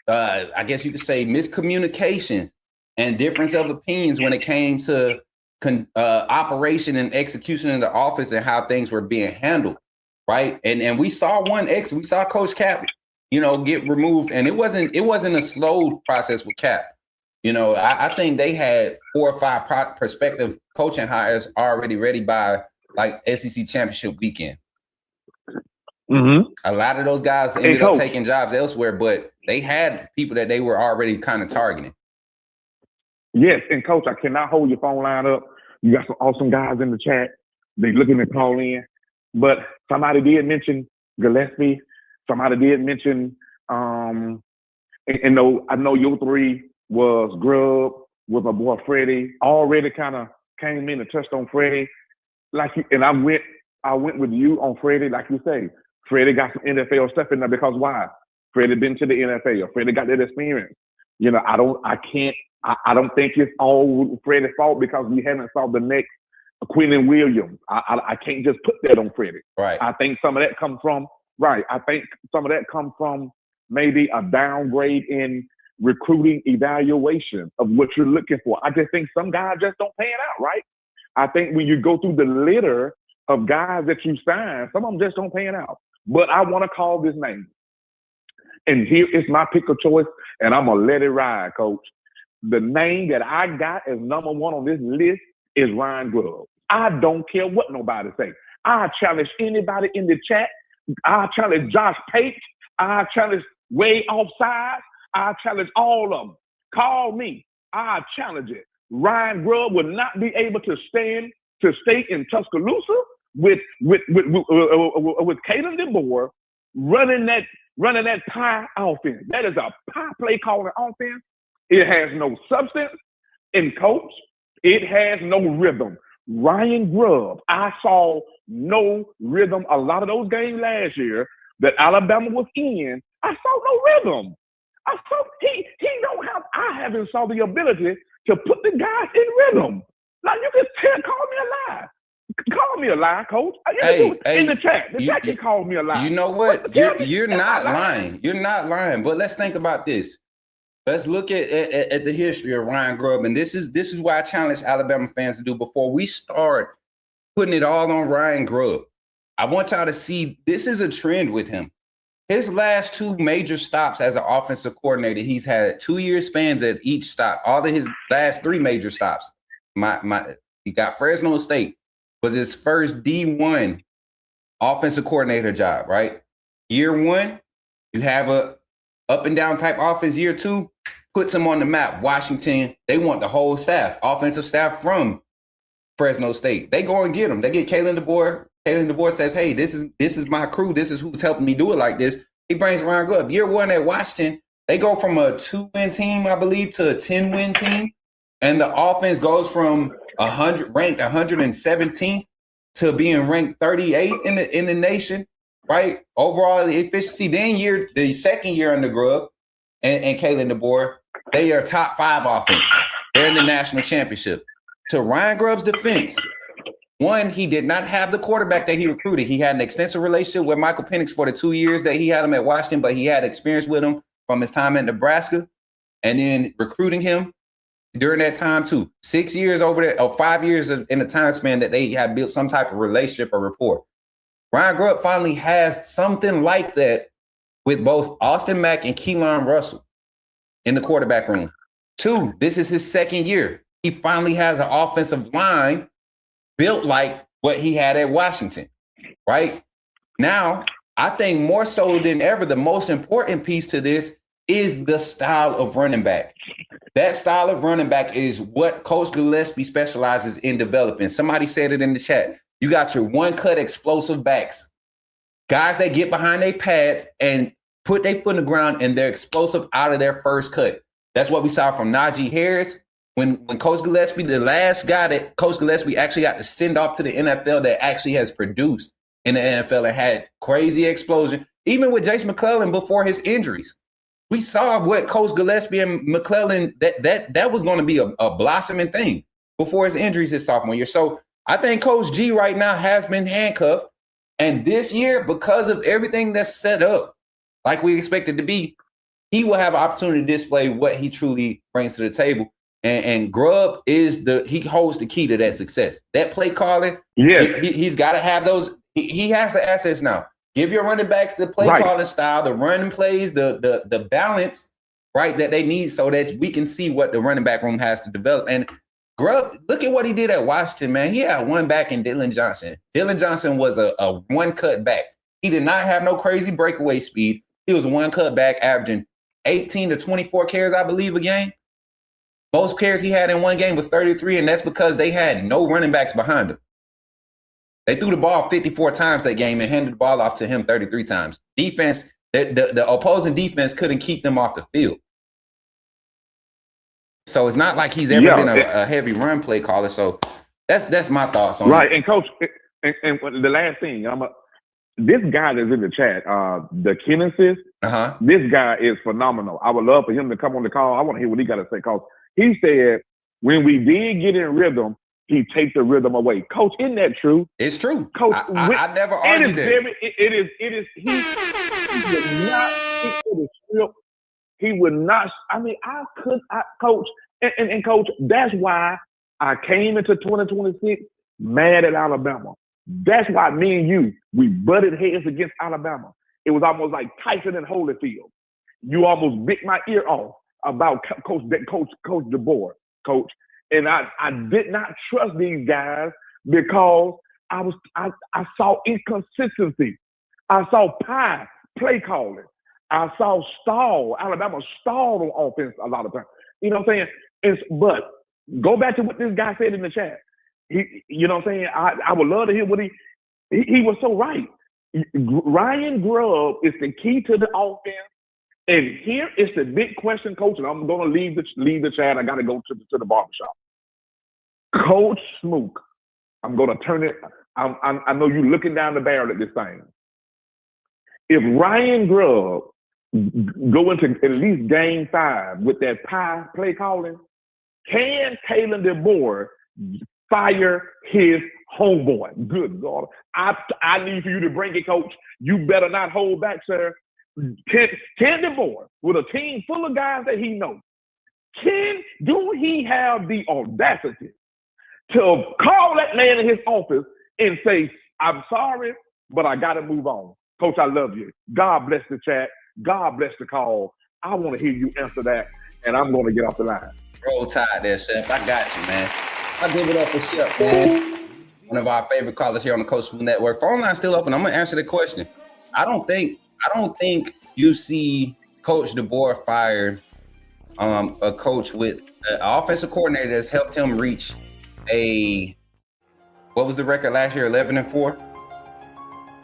S5: I guess you could say, miscommunication and difference of opinions when it came to operation and execution in the office and how things were being handled, right? And we saw we saw Coach Cap, get removed, and it wasn't a slow process with Cap. I think they had 4 or 5 prospective coaching hires already ready by like SEC championship weekend.
S6: Mm-hmm.
S5: A lot of those guys ended up taking jobs elsewhere, but they had people that they were already kind of targeting.
S6: Yes, and coach, I cannot hold your phone line up. You got some awesome guys in the chat. They looking to call in, but somebody did mention Gillespie. Somebody did mention, and I know your 3 was Grubb with my boy Freddie. Already kind of came in and touched on Freddie, and I went with you on Freddie, like you say. Freddie got some NFL stuff in there because why? Freddie been to the NFL. Freddie got that experience. I don't think it's all Freddie's fault because we haven't saw the next Quentin Williams. I can't just put that on Freddie.
S5: Right.
S6: I think some of that comes from maybe a downgrade in recruiting evaluation of what you're looking for. I just think some guys just don't pan out, right? I think when you go through the litter of guys that you sign, some of them just don't pan out. But I want to call this name. And here is my pick of choice, and I'm going to let it ride, coach. The name that I got as number 1 on this list is Ryan Grubb. I don't care what nobody say. I challenge anybody in the chat. I challenge Josh Pate. I challenge Way Offside. I challenge all of them. Call me. I challenge it. Ryan Grubb will not be able to stay in Tuscaloosa with Kalen DeBoer running that pie offense. That is a pie play calling offense. It has no substance. And coach, it has no rhythm. Ryan Grubb, I saw no rhythm. A lot of those games last year that Alabama was in, I saw no rhythm. I saw I haven't saw the ability to put the guys in rhythm. Now you can call me a lie. Call me a lie, coach. In the chat. The chat can call me a lie.
S5: You know what? You're not lying. You're not lying. But let's think about this. Let's look at the history of Ryan Grubb, and this is why I challenge Alabama fans to do before we start putting it all on Ryan Grubb. I want y'all to see this is a trend with him. His last 2 major stops as an offensive coordinator, he's had 2-year spans at each stop. All of his last 3 major stops, he got Fresno State, was his first D1 offensive coordinator job, right? Year 1, you have a up and down type offense. Year 2, puts him on the map. Washington, they want the whole staff, offensive staff from Fresno State. They go and get him. They get Kalen DeBoer. Kalen DeBoer says, hey, this is my crew. This is who's helping me do it like this. He brings Ryan Grubb. Year 1 at Washington, they go from a 2-win team, I believe, to a 10-win team. And the offense goes from ranked 117th to being ranked 38 in the nation, right? Overall efficiency. Then the second year under Grubb, and Kalen DeBoer, they are top 5 offense. They're in the national championship. To Ryan Grubb's defense, one, he did not have the quarterback that he recruited. He had an extensive relationship with Michael Penix for the 2 years that he had him at Washington, but he had experience with him from his time at Nebraska and then recruiting him during that time too. 6 years over there, or 5 years in the time span that they had built some type of relationship or rapport. Ryan Grubb finally has something like that with both Austin Mack and Keelan Russell in the quarterback room. 2, this is his 2nd year. He finally has an offensive line built like what he had at Washington, right? Now, I think more so than ever, the most important piece to this is the style of running back. That style of running back is what Coach Gillespie specializes in developing. Somebody said it in the chat. You got your one-cut explosive backs, guys that get behind their pads and put their foot in the ground and they're explosive out of their first cut. That's what we saw from Najee Harris. When Coach Gillespie, the last guy that Coach Gillespie actually got to send off to the NFL that actually has produced in the NFL and had crazy explosion, even with Jace McClellan before his injuries. We saw what Coach Gillespie and McClellan, that was going to be a blossoming thing before his injuries his sophomore year. So I think Coach G right now has been handcuffed. And this year, because of everything that's set up, like we expected to be, he will have an opportunity to display what he truly brings to the table. And Grubb he holds the key to that success. That play calling, he's got to have those. He has the assets now. Give your running backs the play calling style, the running plays, the balance, right, that they need so that we can see what the running back room has to develop. And Grubb, look at what he did at Washington, man. He had one back in Dylan Johnson. Dylan Johnson was a one-cut back. He did not have no crazy breakaway speed. He was one-cut back, averaging 18 to 24 carries, I believe, a game. Most carries he had in one game was 33, and that's because they had no running backs behind him. They threw the ball 54 times that game and handed the ball off to him 33 times. Defense, the opposing defense couldn't keep them off the field. So it's not like he's ever been a heavy run play caller. So that's my thoughts on it.
S6: And Coach, and the last thing, this guy that's in the chat, the Kinesis, this guy is phenomenal. I would love for him to come on the call. I want to hear what he got to say, because he said when we did get in rhythm, he takes the rhythm away. Coach, isn't that true?
S5: It's true.
S6: Coach,
S5: I never argued that.
S6: He would not. I mean, Coach, and Coach, that's why I came into 2026 mad at Alabama. That's why me and you, we butted heads against Alabama. It was almost like Tyson and Holyfield. You almost bit my ear off about Coach DeBoer, Coach. And I did not trust these guys because I saw inconsistency. I saw play calling. I saw Alabama stalled on offense a lot of times. You know what I'm saying? But go back to what this guy said in the chat. You know what I'm saying? I would love to hear what he was so right. Ryan Grubb is the key to the offense. And here is the big question, Coach, and I'm going to leave the chat. I got to go to the barbershop. Coach Smook, I'm going to turn it. I know you're looking down the barrel at this thing. If Ryan Grubb go into at least game 5 with that play calling, can Kalen DeBoer fire his homeboy? Good God. I need for you to bring it, Coach. You better not hold back, sir. Can DeBoer, with a team full of guys that he knows, do he have the audacity to call that man in his office and say, I'm sorry, but I got to move on? Coach, I love you. God bless the chat. God bless the call. I want to hear you answer that, and I'm going to get off the line.
S5: Roll Tide there, Chef. I got you, man. I give it up for Chef, man. One of our favorite callers here on the Coach Smook Network. Phone line's still open. I'm going to answer the question. I don't think you see Coach DeBoer fire a coach with an offensive coordinator that's helped him reach what was the record last year? 11-4.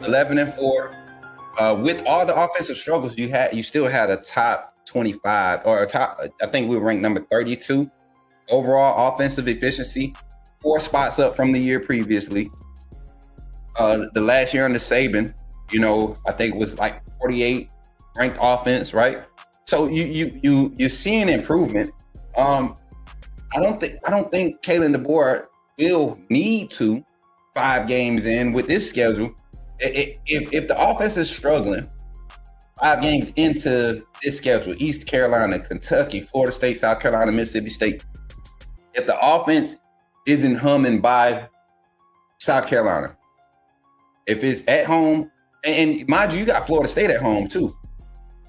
S5: 11-4. With all the offensive struggles you still had a top 25 or a top. I think we were ranked number 32 overall offensive efficiency, 4 spots up from the year previously. The last year under Saban, I think it was like 48 ranked offense, right? So you're seeing improvement. I don't think Kalen DeBoer will need to 5 games in with this schedule. If the offense is struggling 5 games into this schedule, East Carolina, Kentucky, Florida State, South Carolina, Mississippi State, if the offense isn't humming by South Carolina, if it's at home, and mind you got Florida State at home too.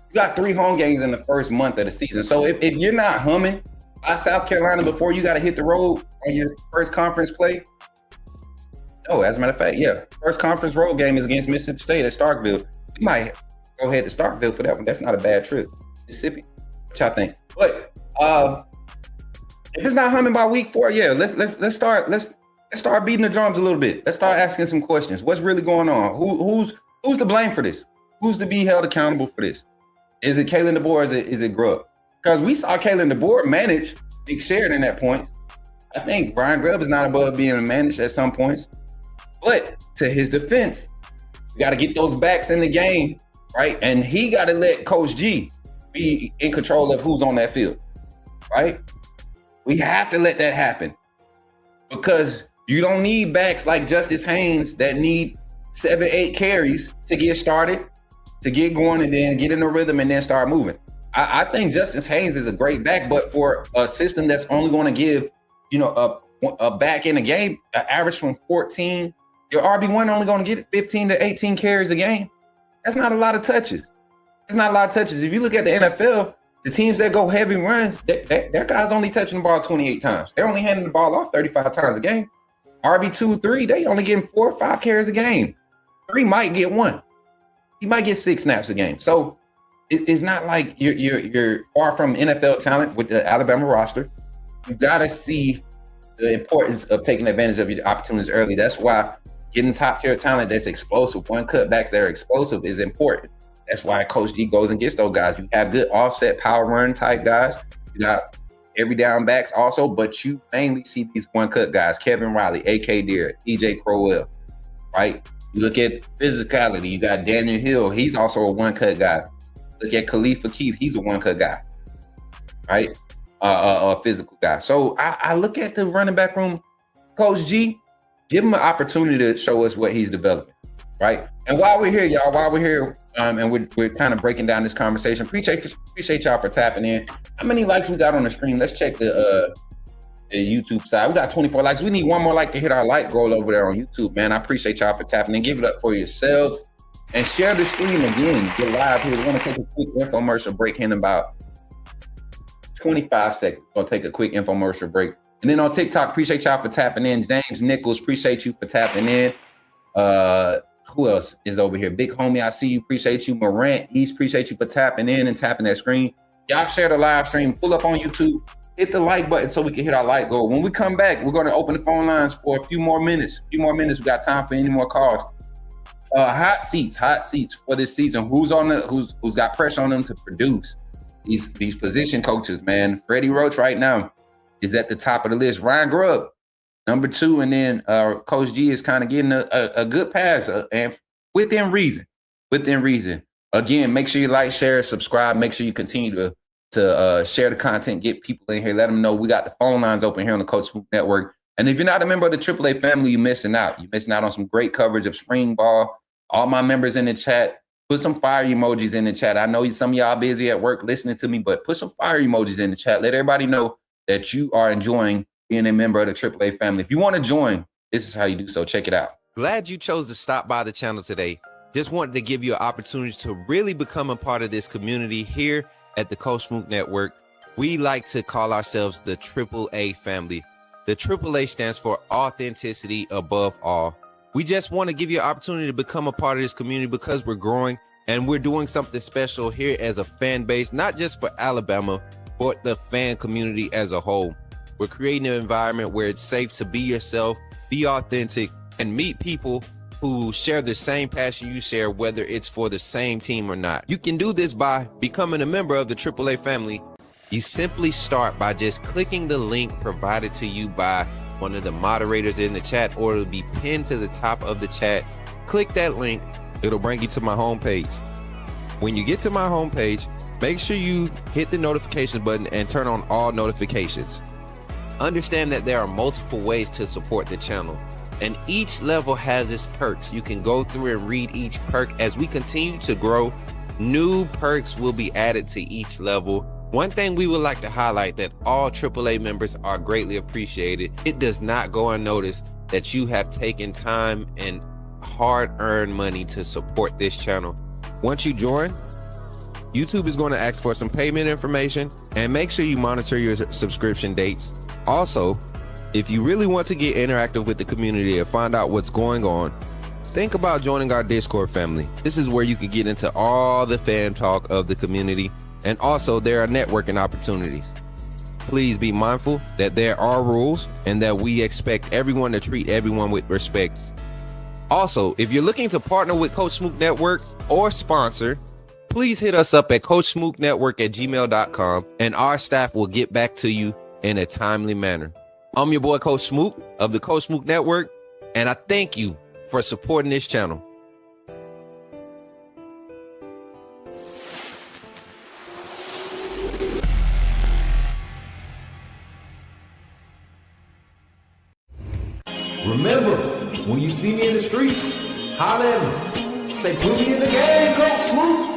S5: You got 3 home games in the first month of the season. So if you're not humming by South Carolina before you got to hit the road on your first conference play, oh, as a matter of fact, yeah, first conference road game is against Mississippi State at Starkville. You might go ahead to Starkville for that one. That's not a bad trip. Mississippi, which I think. But if it's not humming by week 4, yeah, let's start beating the drums a little bit. Let's start asking some questions. What's really going on? Who's to blame for this? Who's to be held accountable for this? Is it Kalen DeBoer? Is it Grubb? Because we saw Kalen DeBoer manage Big Sheridan at points. I think Brian Grubb is not above being managed at some points. But to his defense, you got to get those backs in the game, right? And he got to let Coach G be in control of who's on that field, right? We have to let that happen because you don't need backs like Justice Haynes that need 7-8 carries to get started, to get going, and then get in a rhythm and then start moving. I think Justice Haynes is a great back, but for a system that's only going to give, a back in a game, an average from 14, your RB1 only going to get 15 to 18 carries a game. That's not a lot of touches. It's not a lot of touches. If you look at the NFL, the teams that go heavy runs, their guys only touching the ball 28 times. They're only handing the ball off 35 times a game. RB2, 3, they only getting 4 or 5 carries a game. 3 might get 1. He might get 6 snaps a game. So it's not like you're far from NFL talent with the Alabama roster. You got to see the importance of taking advantage of your opportunities early. That's why getting top tier talent that's explosive, one cutbacks that are explosive is important. That's why Coach G goes and gets those guys. You have good offset power run type guys. You got every down backs also, but you mainly see these one cut guys, Kevin Riley, A.K. Deere, E.J. Crowell, right? You look at physicality, you got Daniel Hill. He's also a one cut guy. Look at Khalifa Keith. He's a one cut guy, right? A physical guy. So I look at the running back room, Coach G, give him an opportunity to show us what he's developing, right? And while we're here, y'all, and we're kind of breaking down this conversation, appreciate y'all for tapping in. How many likes we got on the stream? Let's check the YouTube side. We got 24 likes. We need one more like to hit our like goal over there on YouTube, man. I appreciate y'all for tapping in. Give it up for yourselves and share the stream again. Get live here. We're going to take a quick infomercial break in about 25 seconds. We'll take a quick infomercial break. And then on TikTok, appreciate y'all for tapping in. James Nichols, appreciate you for tapping in. Who else is over here? Big homie, I see you. Appreciate you. Morant East, appreciate you for tapping in and tapping that screen. Y'all share the live stream. Pull up on YouTube. Hit the like button so we can hit our like goal. When we come back, we're going to open the phone lines for a few more minutes. We got time for any more calls. Hot seats for this season. Who's got pressure on them to produce? These position coaches, man. Freddie Roach right now is at the top of the list. Ryan Grubb, number 2, and then Coach G is kind of getting a good pass and within reason. Again, make sure you like, share, subscribe. Make sure you continue to share the content, get people in here, let them know we got the phone lines open here on the Coach Swoop Network. And if you're not a member of the AAA family, you're missing out. You're missing out on some great coverage of spring ball. All my members in the chat, put some fire emojis in the chat. I know some of y'all busy at work listening to me, but put some fire emojis in the chat. Let everybody know that you are enjoying being a member of the AAA family. If you want to join, this is how you do so. Check it out.
S1: Glad you chose to stop by the channel today. Just wanted to give you an opportunity to really become a part of this community here at the Coach Smoot Network. We like to call ourselves the AAA family. The AAA stands for authenticity above all. We just want to give you an opportunity to become a part of this community because we're growing and we're doing something special here as a fan base, not just for Alabama, but the fan community as a whole. We're creating an environment where it's safe to be yourself, be authentic, and meet people who share the same passion you share, whether it's for the same team or not. You can do this by becoming a member of the AAA family. You simply start by just clicking the link provided to you by one of the moderators in the chat, or it'll be pinned to the top of the chat. Click that link. It'll bring you to my homepage. When you get to my homepage, make sure you hit the notification button and turn on all notifications. Understand that there are multiple ways to support the channel, and each level has its perks. You can go through and read each perk. As we continue to grow, new perks will be added to each level. One thing we would like to highlight that all AAA members are greatly appreciated. It does not go unnoticed that you have taken time and hard-earned money to support this channel. Once you join, YouTube is going to ask for some payment information, and make sure you monitor your subscription dates. Also, if you really want to get interactive with the community and find out what's going on, think about joining our Discord family. This is where you can get into all the fan talk of the community, and also there are networking opportunities. Please be mindful that there are rules and that we expect everyone to treat everyone with respect. Also, if you're looking to partner with Coach Smook Network or sponsor, please hit us up at coachsmooknetwork@gmail.com, and our staff will get back to you in a timely manner. I'm your boy, Coach Smook of the Coach Smook Network, and I thank you for supporting this channel.
S10: Remember, when you see me in the streets, holler at me. Say, put me in the game, Coach Smook.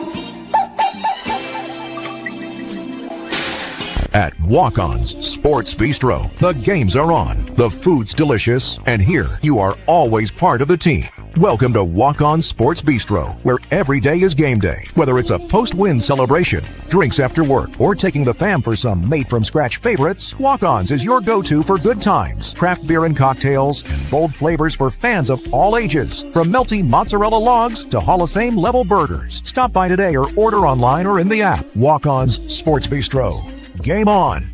S11: At Walk-On's Sports Bistro, the games are on, the food's delicious, and here you are always part of the team. Welcome to Walk-On Sports Bistro, where every day is game day. Whether it's a post-win celebration, drinks after work, or taking the fam for some made-from-scratch favorites, Walk-On's is your go-to for good times, craft beer and cocktails, and bold flavors for fans of all ages. From melty mozzarella logs to Hall of Fame level burgers. Stop by today or order online or in the app. Walk-On's Sports Bistro. Game on.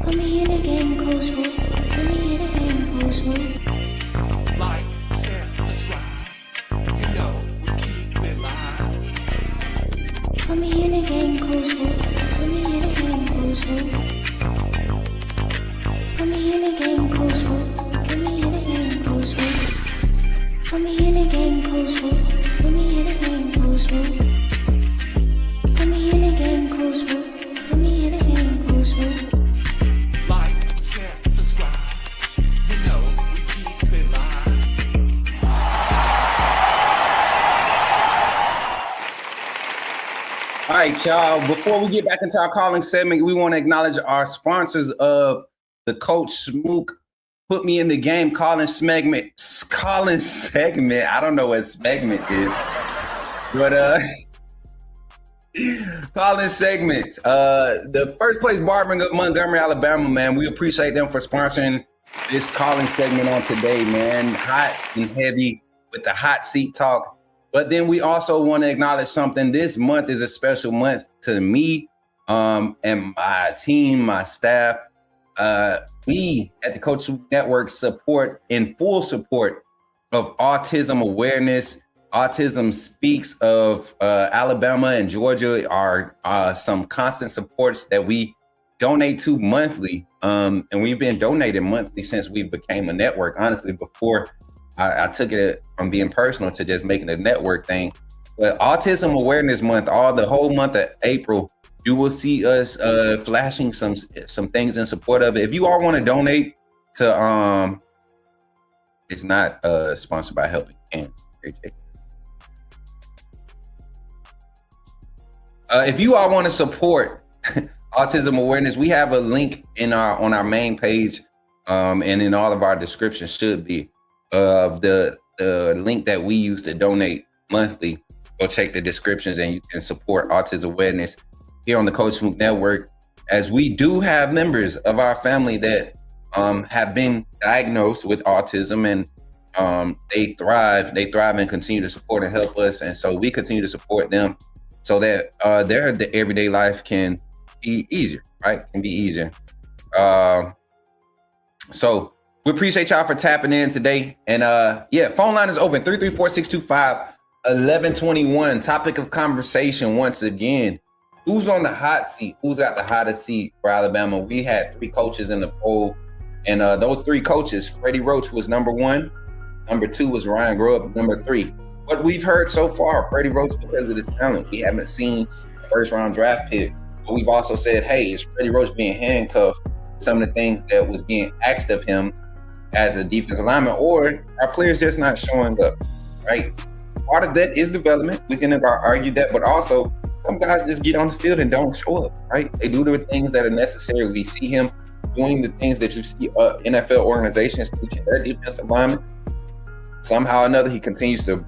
S9: Put me in a game, Coach Smook. Put me in a game, Coach Smook.
S2: Like, share, subscribe. You know we keep it live.
S9: Put me in a game, Coach Smook. Put me in a game, Coach Smook. Put me in a game, Coach Smook. Put me in a game, Coach Smook. Put me in a game, Coach Smook. Put me in a game, Coach Smook. Put me in a game, Coach Smook. Put me in a game, Coach Smook.
S2: Like, share, subscribe. You know we keep it live.
S5: All right, y'all. Before we get back into our calling segment, we want to acknowledge our sponsors of the Coach Smook Put Me in the Game calling segment. I don't know what segment is, but calling segments. The First Place Barbering of Montgomery, Alabama, man. We appreciate them for sponsoring this calling segment on today, man. Hot and heavy with the hot seat talk. But then we also want to acknowledge something. This month is a special month to me and my team, my staff. We at the Coach Smook Network support in full support of autism awareness. Autism Speaks of Alabama and Georgia are some constant supports that we donate to monthly. And we've been donating monthly since we became a network. Honestly, before I took it from being personal to just making a network thing. But Autism Awareness Month, the whole month of April, you will see us flashing some things in support of it. If you all want to donate to, it's not sponsored by Helping Hands. If you all want to support autism awareness, we have a link on our main page, and in all of our descriptions should be of the link that we use to donate monthly. Go check the descriptions and you can support autism awareness here on the Coach Smook Network, as we do have members of our family that have been diagnosed with autism, and they thrive and continue to support and help us. And so we continue to support them so that their everyday life can be easier, right? Can be easier. So we appreciate y'all for tapping in today. And phone line is open, 334-625-1121. Topic of conversation once again. Who's on the hot seat? Who's got the hottest seat for Alabama? We had 3 coaches in the poll. And those three coaches, Freddie Roach was number one, number two was Ryan Grubb, number three. What we've heard so far, Freddie Roach, because of his talent, we haven't seen a first-round draft pick. But we've also said, hey, is Freddie Roach being handcuffed? Some of the things that was being asked of him as a defensive lineman, or are players just not showing up, right? Part of that is development. We can argue that, but also some guys just get on the field and don't show up, right? They do the things that are necessary. We see him doing the things that you see NFL organizations teaching their defensive linemen. Somehow or another, he continues to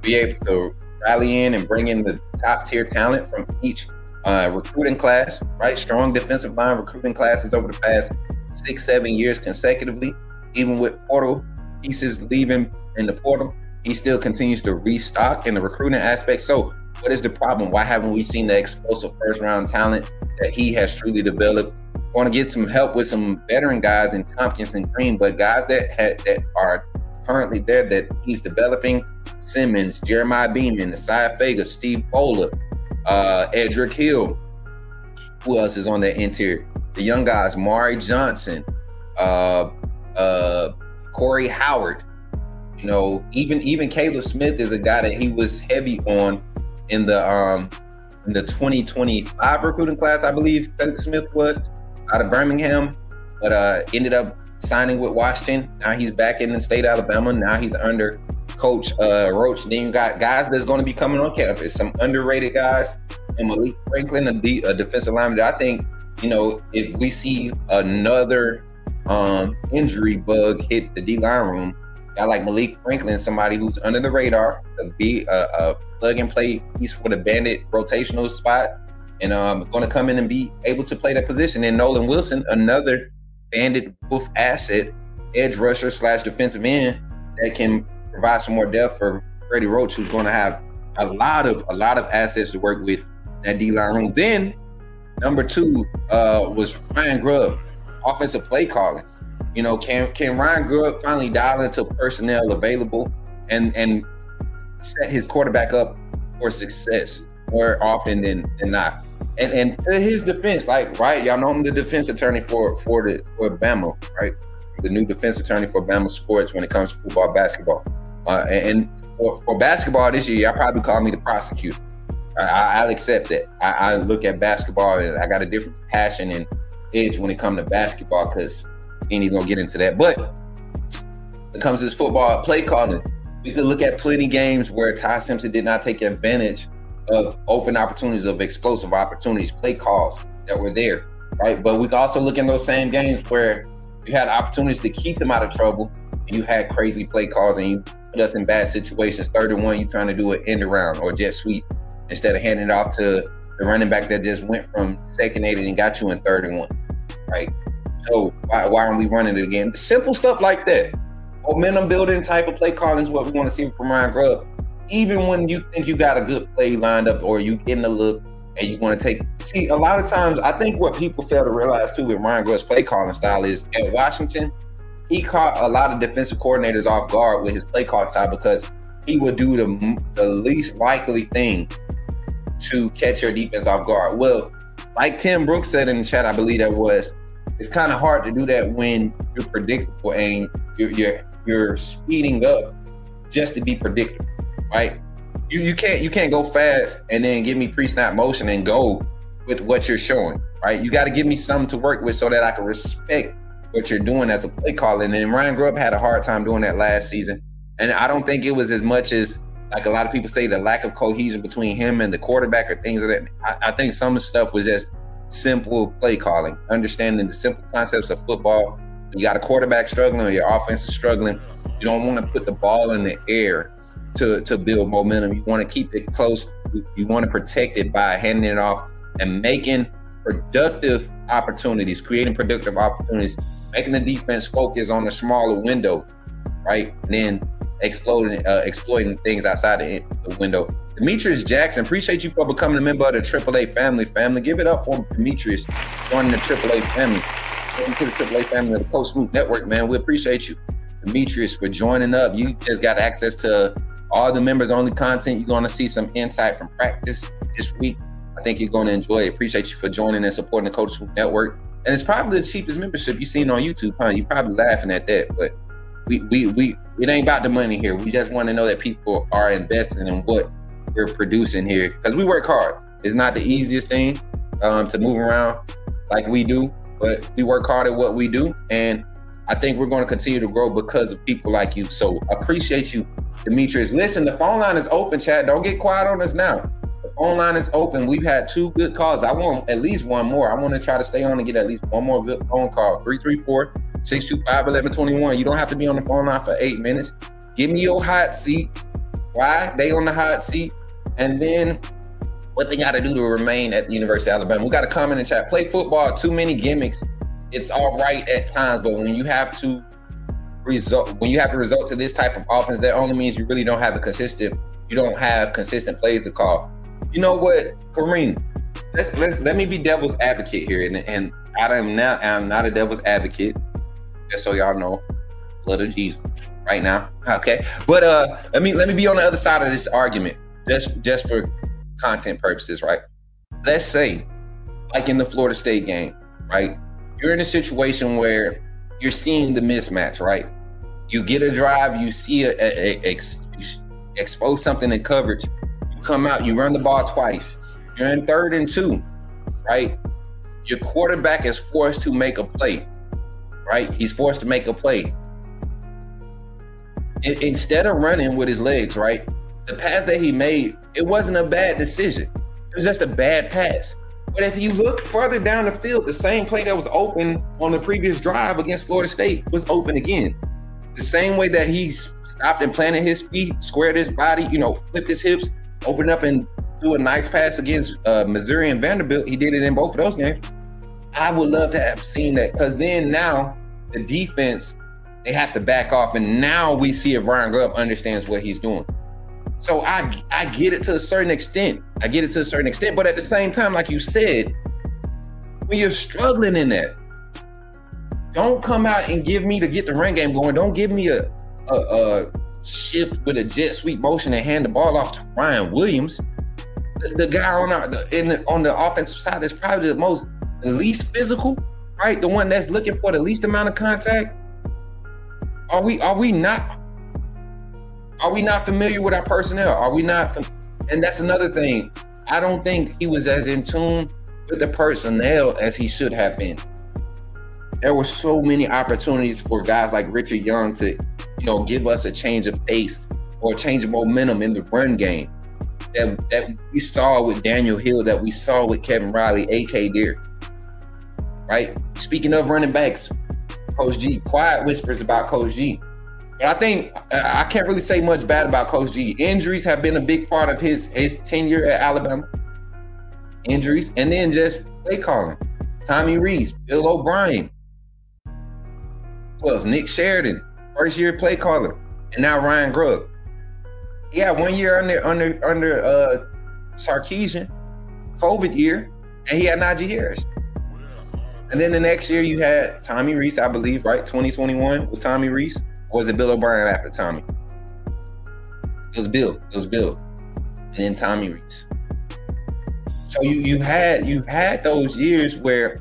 S5: be able to rally in and bring in the top tier talent from each recruiting class, right? Strong defensive line recruiting classes over the past 6-7 years consecutively. Even with portal pieces leaving in the portal, he still continues to restock in the recruiting aspect. So what is the problem? Why haven't we seen the explosive first round talent that he has truly developed? Want to get some help with some veteran guys in Tompkins and Green, but guys that are currently there that he's developing: Simmons, Jeremiah Beeman, Asai Fega, Steve Bowler, Edric Hill. Who else is on that interior? The young guys: Mari Johnson, Corey Howard. You know, even Caleb Smith is a guy that he was heavy on in the 2025 recruiting class, I believe Caleb Smith was out of Birmingham, but ended up signing with Washington. Now he's back in the state of Alabama. Now he's under Coach Roach. Then you got guys that's going to be coming on campus, some underrated guys, and Malik Franklin, a defensive lineman that I think, you know, if we see another injury bug hit the D-line room, guy like Malik Franklin, somebody who's under the radar, to be a plug-and-play piece for the bandit rotational spot, and going to come in and be able to play that position. And Nolan Wilson, another bandit wolf asset, edge rusher / defensive end that can provide some more depth for Freddie Roach, who's going to have a lot of assets to work with that D-line room. Then number two was Ryan Grubb, offensive play calling. You know, can Ryan Grubb finally dial into personnel available and set his quarterback up for success more often than not? And to his defense, like, right, y'all know I'm the defense attorney for Bama, right? The new defense attorney for Bama sports when it comes to football, basketball. And for basketball this year, y'all probably call me the prosecutor. I'll accept that. I look at basketball and I got a different passion and edge when it comes to basketball, because we ain't even gonna get into that. But when it comes to this football play calling, we could look at plenty games where Ty Simpson did not take advantage of open opportunities, of explosive opportunities, play calls that were there, right? But we can also look in those same games where you had opportunities to keep them out of trouble, and you had crazy play calls, and you put us in bad situations. 3rd and 1, you trying to do an end around or jet sweep instead of handing it off to the running back that just went from 2nd 8 and got you in 3rd and 1, right? So why aren't we running it again? Simple stuff like that. Momentum building type of play calling is what we want to see from Ryan Grubb. Even when you think you got a good play lined up, or you getting a look and you want to take. See, a lot of times, I think what people fail to realize too with Ryan Grubb's play calling style is at Washington, he caught a lot of defensive coordinators off guard with his play calling style, because he would do the least likely thing to catch your defense off guard. Well, like Tim Brooks said in the chat, I believe that was, it's kind of hard to do that when you're predictable and you're speeding up just to be predictable, right? You can't go fast and then give me pre-snap motion and go with what you're showing, right? You got to give me something to work with so that I can respect what you're doing as a play caller. And Ryan Grubb had a hard time doing that last season. And I don't think it was as much as, like a lot of people say, the lack of cohesion between him and the quarterback or things of that. I think some of the stuff was just simple play calling, understanding the simple concepts of football. When you got a quarterback struggling or your offense is struggling, you don't want to put the ball in the air to build momentum. You want to keep it close. You want to protect it by handing it off and making productive opportunities, creating productive opportunities, making the defense focus on the smaller window, right? And then exploiting things outside the window. Demetrius Jackson, appreciate you for becoming a member of the AAA family. Give it up for Demetrius joining the AAA family. Welcome to the AAA family of the Coach Smoot Network, man. We appreciate you, Demetrius, for joining up. You just got access to all the members-only content. You're going to see some insight from practice this week. I think you're going to enjoy it. Appreciate you for joining and supporting the Coach Smoot Network. And it's probably the cheapest membership you've seen on YouTube, huh? You're probably laughing at that, but we it ain't about the money here. We just want to know that people are investing in what we're producing here, because we work hard. It's not the easiest thing to move around like we do, but we work hard at what we do, and I think we're going to continue to grow because of people like you. So appreciate you, Demetrius. Listen, the phone line is open, chat. Don't get quiet on us now. The phone line is open. We've had 2 good calls. I want at least one more. I want to try to stay on and get at least one more good phone call. 334-625-1121. You don't have to be on the phone line for 8 minutes. Give me your hot seat. Why? They on the hot seat. And then what they got to do to remain at the University of Alabama. We got to comment in the chat. Play football, too many gimmicks. It's all right at times, but when you have to result to this type of offense, that only means you really don't have consistent plays to call. You know what, Kareem? Let me be devil's advocate here, and I'm not a devil's advocate, just so y'all know. Blood of Jesus right now, okay? But let me be on the other side of this argument, just for content purposes, right? Let's say, like in the Florida State game, right? You're in a situation where you're seeing the mismatch, right? You get a drive, you see you expose something in coverage, you come out, you run the ball twice, you're in 3rd and 2, right? Your quarterback is forced to make a play, right? He's forced to make a play. Instead of running with his legs, right? The pass that he made, it wasn't a bad decision. It was just a bad pass. But if you look further down the field, the same play that was open on the previous drive against Florida State was open again. The same way that he stopped and planted his feet, squared his body, flipped his hips, opened up and threw a nice pass against Missouri and Vanderbilt. He did it in both of those games. I would love to have seen that, because then now the defense, they have to back off, and now we see if Ryan Grubb understands what he's doing. So I get it to a certain extent. But at the same time, like you said, when you're struggling in that, don't come out and give me to get the run game going. Don't give me a shift with a jet sweep motion and hand the ball off to Ryan Williams. The guy on the offensive side that's probably the least physical, right? The one that's looking for the least amount of contact. Are we not familiar with our personnel? Are we not? And that's another thing. I don't think he was as in tune with the personnel as he should have been. There were so many opportunities for guys like Richard Young to, give us a change of pace or a change of momentum in the run game that we saw with Daniel Hill, that we saw with Kevin Riley, A.K. Deere, right? Speaking of running backs, Coach G, quiet whispers about Coach G. I think I can't really say much bad about Coach G. Injuries have been a big part of his tenure at Alabama. Injuries, and then just play calling. Tommy Rees, Bill O'Brien, who else? Nick Sheridan, first year play caller, and now Ryan Grubb. He had 1 year under Sarkisian, COVID year, and he had Najee Harris. And then the next year you had Tommy Rees, I believe, right? 2021 was Tommy Rees. Or was it Bill O'Brien after Tommy? It was Bill. And then Tommy Rees. So you had those years where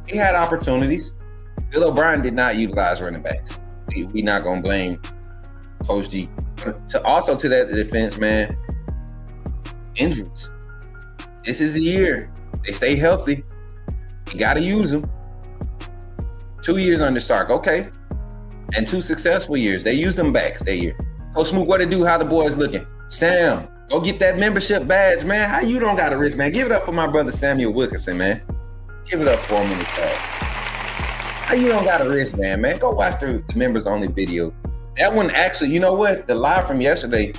S5: he had opportunities. Bill O'Brien did not utilize running backs. We not gonna blame Coach G. To that defense, man, injuries. This is the year. They stay healthy. You gotta use them. 2 years under Sark, okay. And 2 successful years. They used them backs that year. Coach Smoot, what it do? How the boys looking? Sam, go get that membership badge, man. How you don't got a wrist, man? Give it up for my brother Samuel Wilkinson, man. Give it up for him in the chat. How you don't got a wrist, man? Go watch the members only video. That one actually, you know what? The live from yesterday,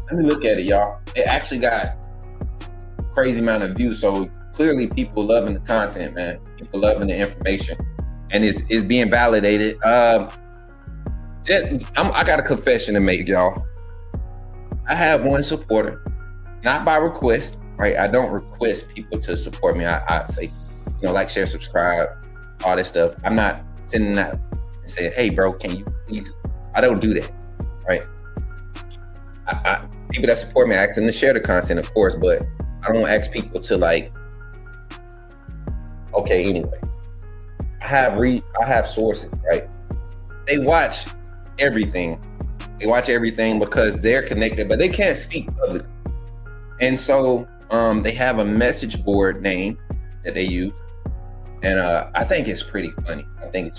S5: let me look at it, y'all. It actually got a crazy amount of views. So clearly people loving the content, man. People loving the information. And it's being validated. I got a confession to make, y'all. I have one supporter, not by request, right? I don't request people to support me. I say, like, share, subscribe, all that stuff. I'm not sending that and saying, hey, bro, can you please? I don't do that, right? People that support me, I ask them to share the content, of course, but I don't ask people to, like, okay, anyway. I have sources, right? They watch everything. They watch everything because they're connected, but they can't speak publicly. And so they have a message board name that they use. And I think it's pretty funny. I think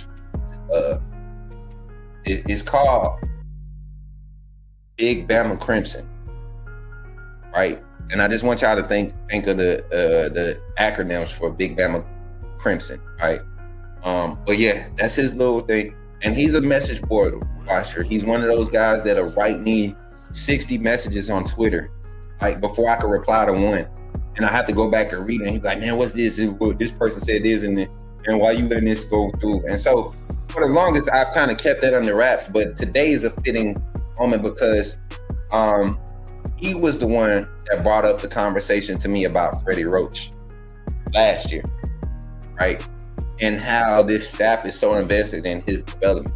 S5: it's called Big Bama Crimson, right? And I just want y'all to think of the acronyms for Big Bama Crimson, right? But yeah, that's his little thing. And he's a message board watcher. He's one of those guys that'll write me 60 messages on Twitter, like before I could reply to one. And I have to go back and read it. And he's like, man, what's this? This person said this, and why you letting this go through? And so for the longest, I've kind of kept that under wraps. But today is a fitting moment because he was the one that brought up the conversation to me about Freddie Roach last year, right? And how this staff is so invested in his development.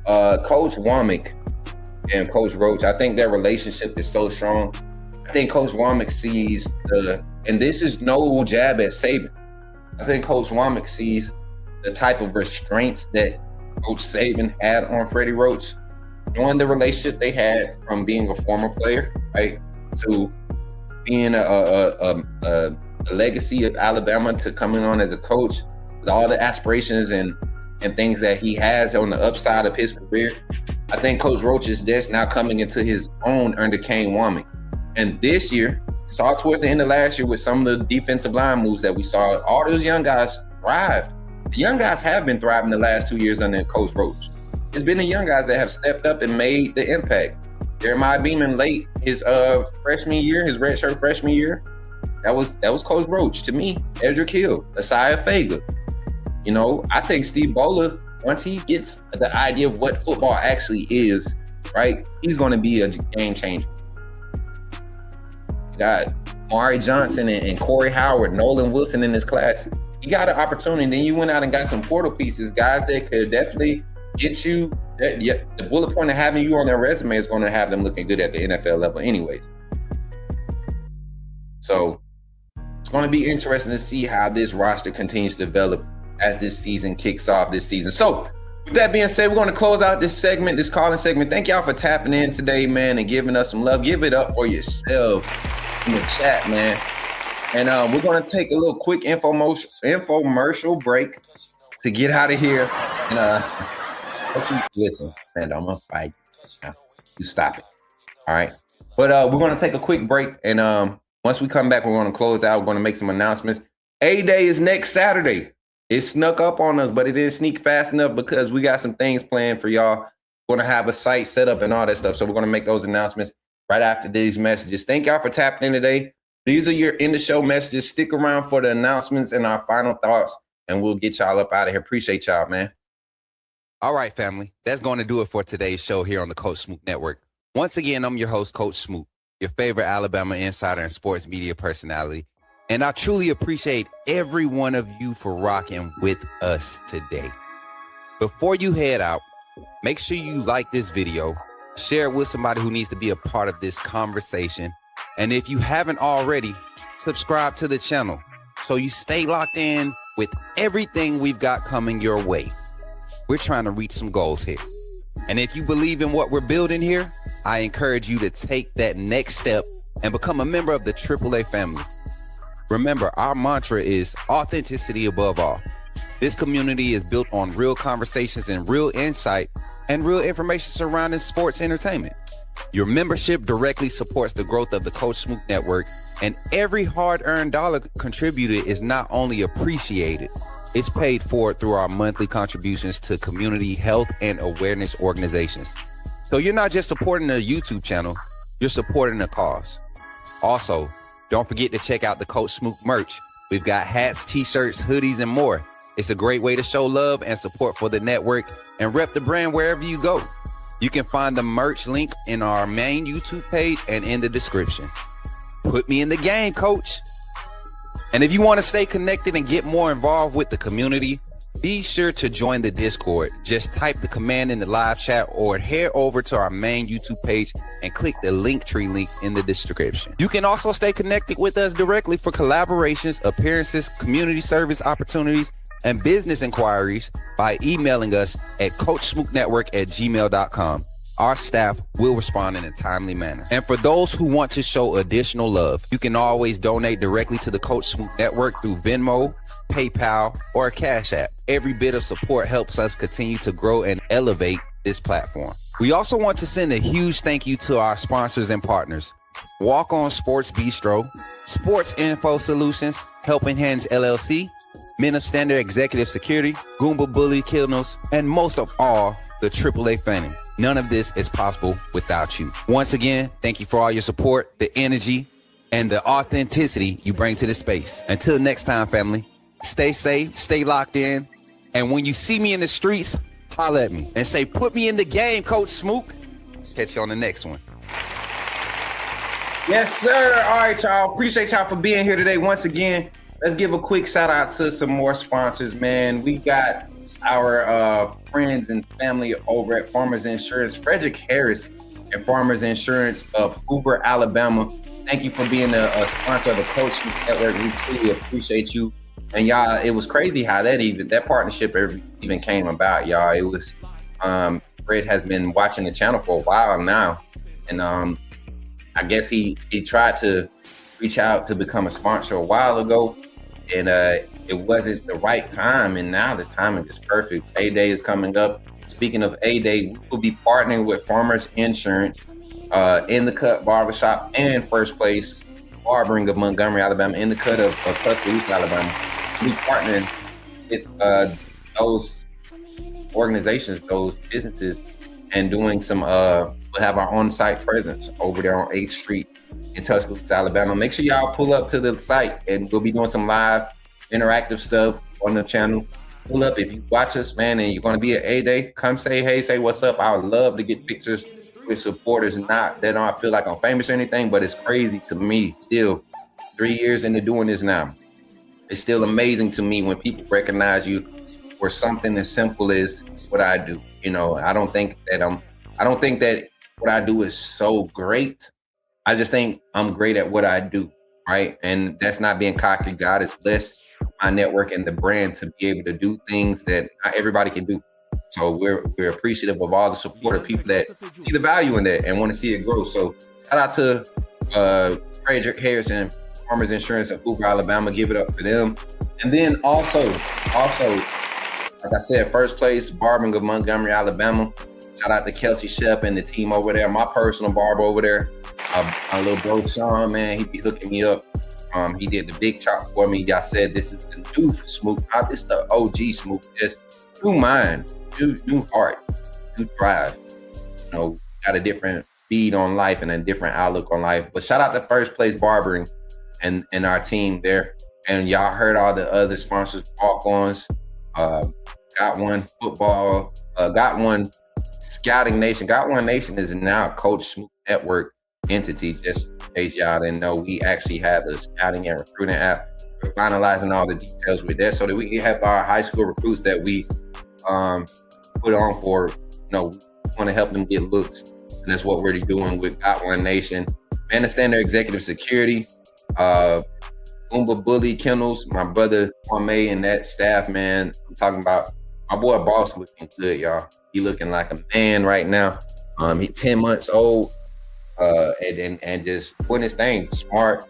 S5: Coach Womack and Coach Roach, I think their relationship is so strong. I think Coach Womack sees and this is no jab at Saban. I think Coach Womack sees the type of restraints that Coach Saban had on Freddie Roach, knowing the relationship they had from being a former player, right, to being a legacy of Alabama to coming on as a coach, with all the aspirations and things that he has on the upside of his career. I think Coach Roach is just now coming into his own under Kane Womack. And this year, saw towards the end of last year with some of the defensive line moves that we saw, all those young guys thrived. The young guys have been thriving the last 2 years under Coach Roach. It's been the young guys that have stepped up and made the impact. Jeremiah Beeman late his freshman year, his redshirt freshman year, that was Coach Roach to me. Edric Hill, Asaya Fager. You know, I think Steve Bowler, once he gets the idea of what football actually is, right, he's going to be a game changer. You got Mari Johnson and Corey Howard, Nolan Wilson in this class. You got an opportunity. Then you went out and got some portal pieces, guys that could definitely get you. The bullet point of having you on their resume is going to have them looking good at the NFL level anyways. So it's going to be interesting to see how this roster continues to develop as this season kicks off this season. So with that being said, we're going to close out this segment, this calling segment. Thank y'all for tapping in today, man, and giving us some love. Give it up for yourselves in the chat, man. And we're going to take a little quick infomercial break to get out of here. And listen, man, I'm going to fight. You stop it. All right. But we're going to take a quick break. And once we come back, we're going to close out. We're going to make some announcements. A-Day is next Saturday. It snuck up on us, but it didn't sneak fast enough because we got some things planned for y'all. We're going to have a site set up and all that stuff. So we're going to make those announcements right after these messages. Thank y'all for tapping in today. These are your end of show messages. Stick around for the announcements and our final thoughts, and we'll get y'all up out of here. Appreciate y'all, man.
S1: All right, family. That's going to do it for today's show here on the Coach Smoot Network. Once again, I'm your host, Coach Smoot, your favorite Alabama insider and sports media personality. And I truly appreciate every one of you for rocking with us today. Before you head out, make sure you like this video, share it with somebody who needs to be a part of this conversation. And if you haven't already, subscribe to the channel so you stay locked in with everything we've got coming your way. We're trying to reach some goals here. And if you believe in what we're building here, I encourage you to take that next step and become a member of the AAA family. Remember, our mantra is authenticity above all. This community is built on real conversations and real insight and real information surrounding sports entertainment. Your membership directly supports the growth of the Coach Smoot Network, and every hard-earned dollar contributed is not only appreciated, it's paid for through our monthly contributions to community health and awareness organizations. So you're not just supporting the YouTube channel, you're supporting the cause. Also, don't forget to check out the Coach Smoot merch. We've got hats, t-shirts, hoodies, and more. It's a great way to show love and support for the network and rep the brand wherever you go. You can find the merch link in our main YouTube page and in the description. Put me in the game, coach. And if you want to stay connected and get more involved with the community, be sure to join the Discord. Just type the command in the live chat or head over to our main YouTube page and click the Linktree link in the description. You can also stay connected with us directly for collaborations, appearances, community service opportunities, and business inquiries by emailing us at coachsmooknetwork@gmail.com. Our staff will respond in a timely manner. And for those who want to show additional love, you can always donate directly to the Coach Smook Network through Venmo, PayPal, or a Cash App. Every bit of support helps us continue to grow and elevate this platform. We also want to send a huge thank you to our sponsors and partners: Walk On Sports Bistro, Sports Info Solutions, Helping Hands LLC, Men of Standard Executive Security, Goomba Bully Killnos, and most of all, the AAA Fanning. None of this is possible without you. Once again, thank you for all your support, the energy, and the authenticity you bring to the space. Until next time, family, stay safe, stay locked in, and when you see me in the streets, holla at me and say, put me in the game, Coach Smook. Catch you on the next one.
S5: Yes, sir. All right, y'all. Appreciate y'all for being here today. Once again, let's give a quick shout out to some more sponsors, man. We got our friends and family over at Farmers Insurance, Frederick Harris and Farmers Insurance of Hoover, Alabama. Thank you for being a sponsor of the Coach Smook Network. We truly appreciate you. And y'all, it was crazy how that partnership even came about, y'all. It was Fred has been watching the channel for a while now, and I guess he tried to reach out to become a sponsor a while ago, and it wasn't the right time, and now the timing is perfect. A-Day is coming up. Speaking of A-Day, we will be partnering with Farmers Insurance, In the Cut Barbershop, and First Place Barbering of Montgomery, Alabama, In the Cut of Tuscaloosa, Alabama. We'll be partnering with those organizations, those businesses, and doing some, we'll have our on-site presence over there on 8th Street in Tuscaloosa, Alabama. Make sure y'all pull up to the site, and we'll be doing some live interactive stuff on the channel. Pull up if you watch us, man, and you're going to be at A-Day. Come say hey, say what's up. I would love to get pictures with supporters. Not that I feel like I'm famous or anything, but it's crazy to me still 3 years into doing this now. It's still amazing to me when people recognize you for something as simple as what I do. You know, I don't think that what I do is so great. I just think I'm great at what I do, right? And that's not being cocky. God has blessed my network and the brand to be able to do things that not everybody can do. So we're appreciative of all the support of people that see the value in that and want to see it grow. So shout out to Frederick Harris and Farmers Insurance of Hoover, Alabama. Give it up for them. And then also, like I said, First Place Barbering of Montgomery, Alabama. Shout out to Kelsey Shep and the team over there. My personal barber over there, my little bro Sean, man, he be hooking me up. He did the big chop for me. I said this is the new Smook, not this the OG Smook. Just new mind, new heart, new drive. You know, got a different speed on life and a different outlook on life. But shout out to First Place Barbering and our team there. And y'all heard all the other sponsors, walk-ons, Got One Football, Got One Scouting Nation. Got One Nation is now Coach Smook Network entity. Just in case y'all didn't know, we actually have a scouting and recruiting app. We're finalizing all the details with that so that we can have our high school recruits that we put on for, you know, want to help them get looks. And that's what we're doing with Got One Nation. Man of Standard Executive Security, Goomba Bully Killnos, my brother Kwame and that staff, man. I'm talking about my boy Boss looking good, y'all. He looking like a man right now. He's 10 months old, and just doing his thing. Smart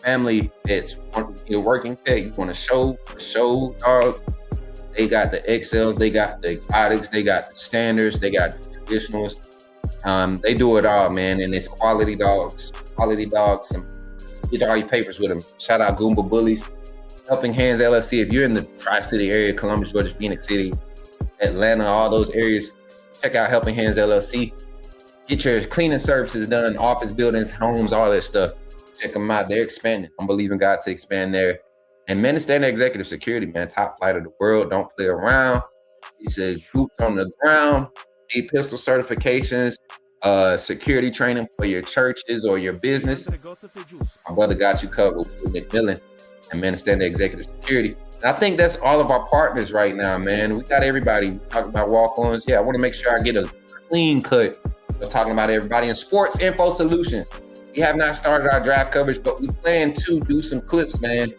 S5: family that's working tech. You want to show dog. They got the XLs, they got the exotics, they got the standards, they got the traditionals. They do it all, man, and it's quality dogs. And get all your papers with them. Shout out Goomba Bullies, Helping Hands LLC. If you're in the Tri-City area, Columbus, Georgia, Phoenix City, Atlanta, all those areas, check out Helping Hands LLC. Get your cleaning services done, office buildings, homes, all that stuff. Check them out. They're expanding. I'm believing God to expand there. And Men of Standard Executive Security, man, top flight of the world. Don't play around. He said boots on the ground, need pistol certifications, security training for your churches or your business. My brother got you covered with McMillan and Men of Standard Executive Security. And I think that's all of our partners right now, man. We got everybody. We talking about walk-ons. Yeah, I want to make sure I get a clean cut. We're talking about everybody in Sports Info Solutions. We have not started our draft coverage, but we plan to do some clips, man.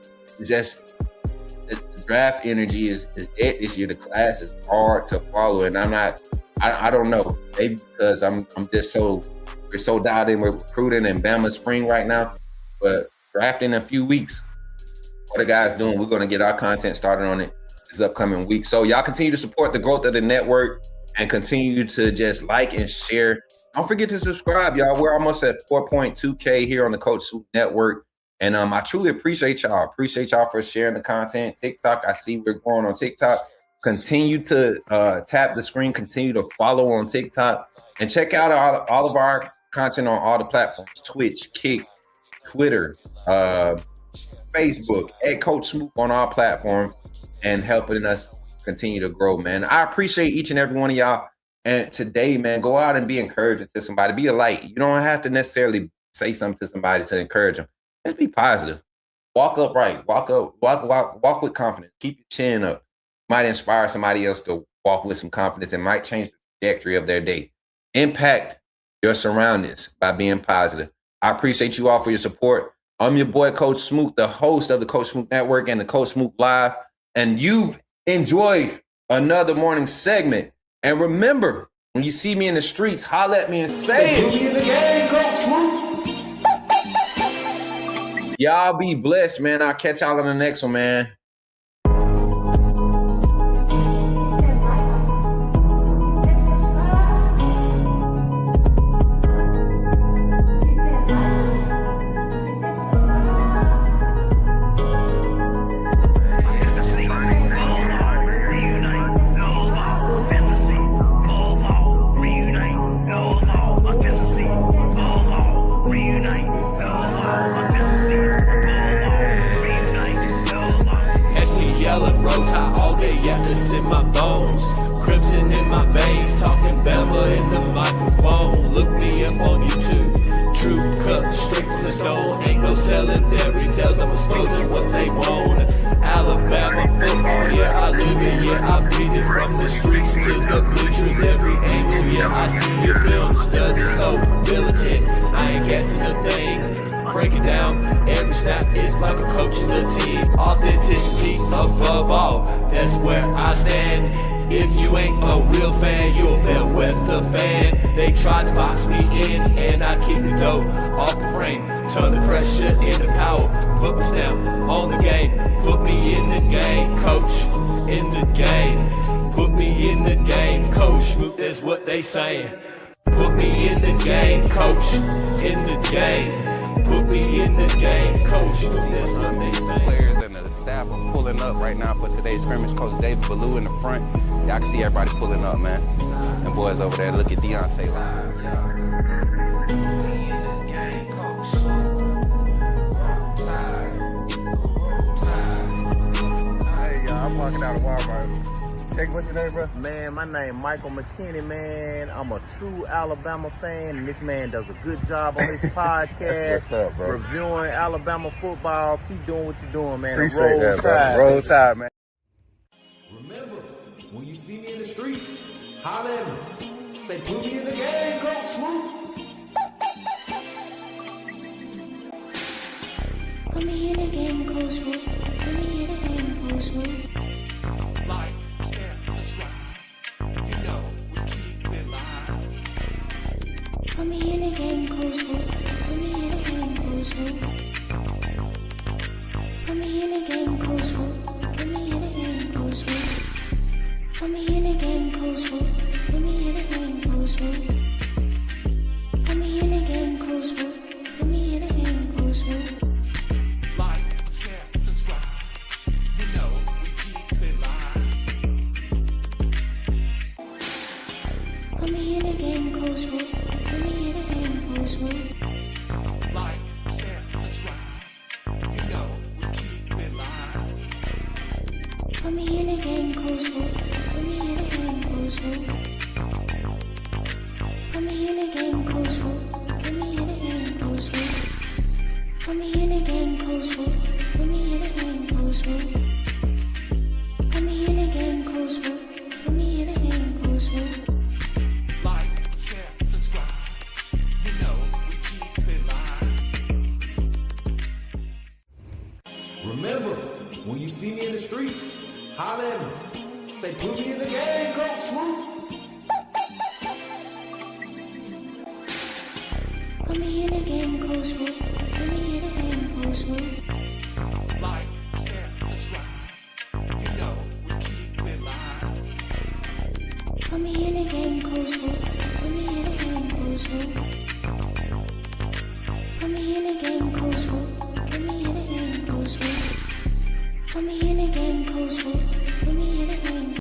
S5: Just draft energy is dead this year. The class is hard to follow, and I don't know. Maybe because we're so dialed in with recruiting and Bama spring right now, but drafting in a few weeks. What the guys doing? We're gonna get our content started on it this upcoming week. So y'all continue to support the growth of the network and continue to just like and share. Don't forget to subscribe, y'all. We're almost at 4.2K here on the Coach Swoop Network. And I truly appreciate y'all. Appreciate y'all for sharing the content. TikTok, I see we're growing on TikTok. Continue to tap the screen. Continue to follow on TikTok. And check out all of our content on all the platforms. Twitch, Kick, Twitter, Facebook, at Coach Swoop on our platform, and helping us continue to grow, man. I appreciate each and every one of y'all. And today, man, go out and be encouraging to somebody. Be a light. You don't have to necessarily say something to somebody to encourage them. Just be positive. Walk upright. Walk with confidence. Keep your chin up. Might inspire somebody else to walk with some confidence and might change the trajectory of their day. Impact your surroundings by being positive. I appreciate you all for your support. I'm your boy, Coach Smoot, the host of the Coach Smoot Network and the Coach Smoot Live. And you've enjoyed another morning segment. And remember, when you see me in the streets, holler at me and say,
S10: put me in the game, Coach Smoot.
S5: Y'all be blessed, man. I'll catch y'all on the next one, man.
S2: Roach all day, yeah, it's in my bones. Crimson in my veins, talking Bama in the microphone. Look me up on YouTube. True cut, straight from the stone. Ain't no selling fairy tales, I'm exposing what they want. Alabama football, yeah, I live it, yeah, I beat it from the streets to the bleachers, every angle, yeah, I see it, film study, so militant. I ain't guessing a thing. Break it down, every snap is like a coach of the team. Authenticity above all, that's where I stand. If you ain't a real fan, you'll fail with the fan. They tried to box me in, and I keep it dope off the frame. Turn the pressure into power, put my stamp on the game. Put me in the game, coach, in the game. Put me in the game, coach, that's what they saying. Put me in the game, coach, in the game. Put me in the game, coach. That's what they say.
S1: Players and the staff are pulling up right now for today's scrimmage. Coach David Ballou in the front. Y'all can see everybody pulling up, man. And boys over there, look at Deontay live.
S3: Hey, I'm walking out of Walmart. Hey, what's your name, bro?
S4: Man, my name Michael McKinney, man. I'm a true Alabama fan, and this man does a good job on his podcast.
S3: What's up, bro?
S4: Reviewing Alabama football. Keep doing what you're doing, man.
S3: Appreciate that, bro. Roll Tide, man.
S10: Remember, when you see me in the streets, holler at me. Say, put me in the game, Coach Swoop.
S9: Put me in the game, Coach Swoop. Put me in the game, Coach Swoop.
S2: Like, share, subscribe. You know we keep it live.
S9: Put me in the game, Coach Swoop. Put me in the game, Coach Swoop. Put me in the game, Coach Swoop. Put me in the game, Coach Swoop. Put me in the game, Coach Swoop. Put me in the game, Coach Swoop. Put me in the game, Coach Swoop. Put me in the game, Coach Swoop.
S2: Like, share, subscribe. You know we keep it live.
S9: Put me in the game, Coach Swoop. Put me in the game, Coach Swoop.
S2: Like, share, subscribe. You know we keep it live.
S9: Put me in the game, Coach Swoop. Put me in the game, Coach Swoop. Put me in the game, Coach Swoop. Put me in the game, Coach Swoop. Put me in the game, Coach Swoop. Put me in the game, Coach Swoop. Put me in the game, Coach Swoop. Put me in the game, Coach Swoop.
S2: Like, share, subscribe. You know we keep it live.
S10: Remember, when you you see me in the streets, holler at me. Say, put me in the game, Coach Swoop.
S9: Put me in the game, Coach Swoop. Put me in the game, Coach Swoop.
S2: Like, share, subscribe. You know we keep it live.
S9: Put me in the game, Coach Swoop. Put me in the game, Coach Swoop. Put me in the game,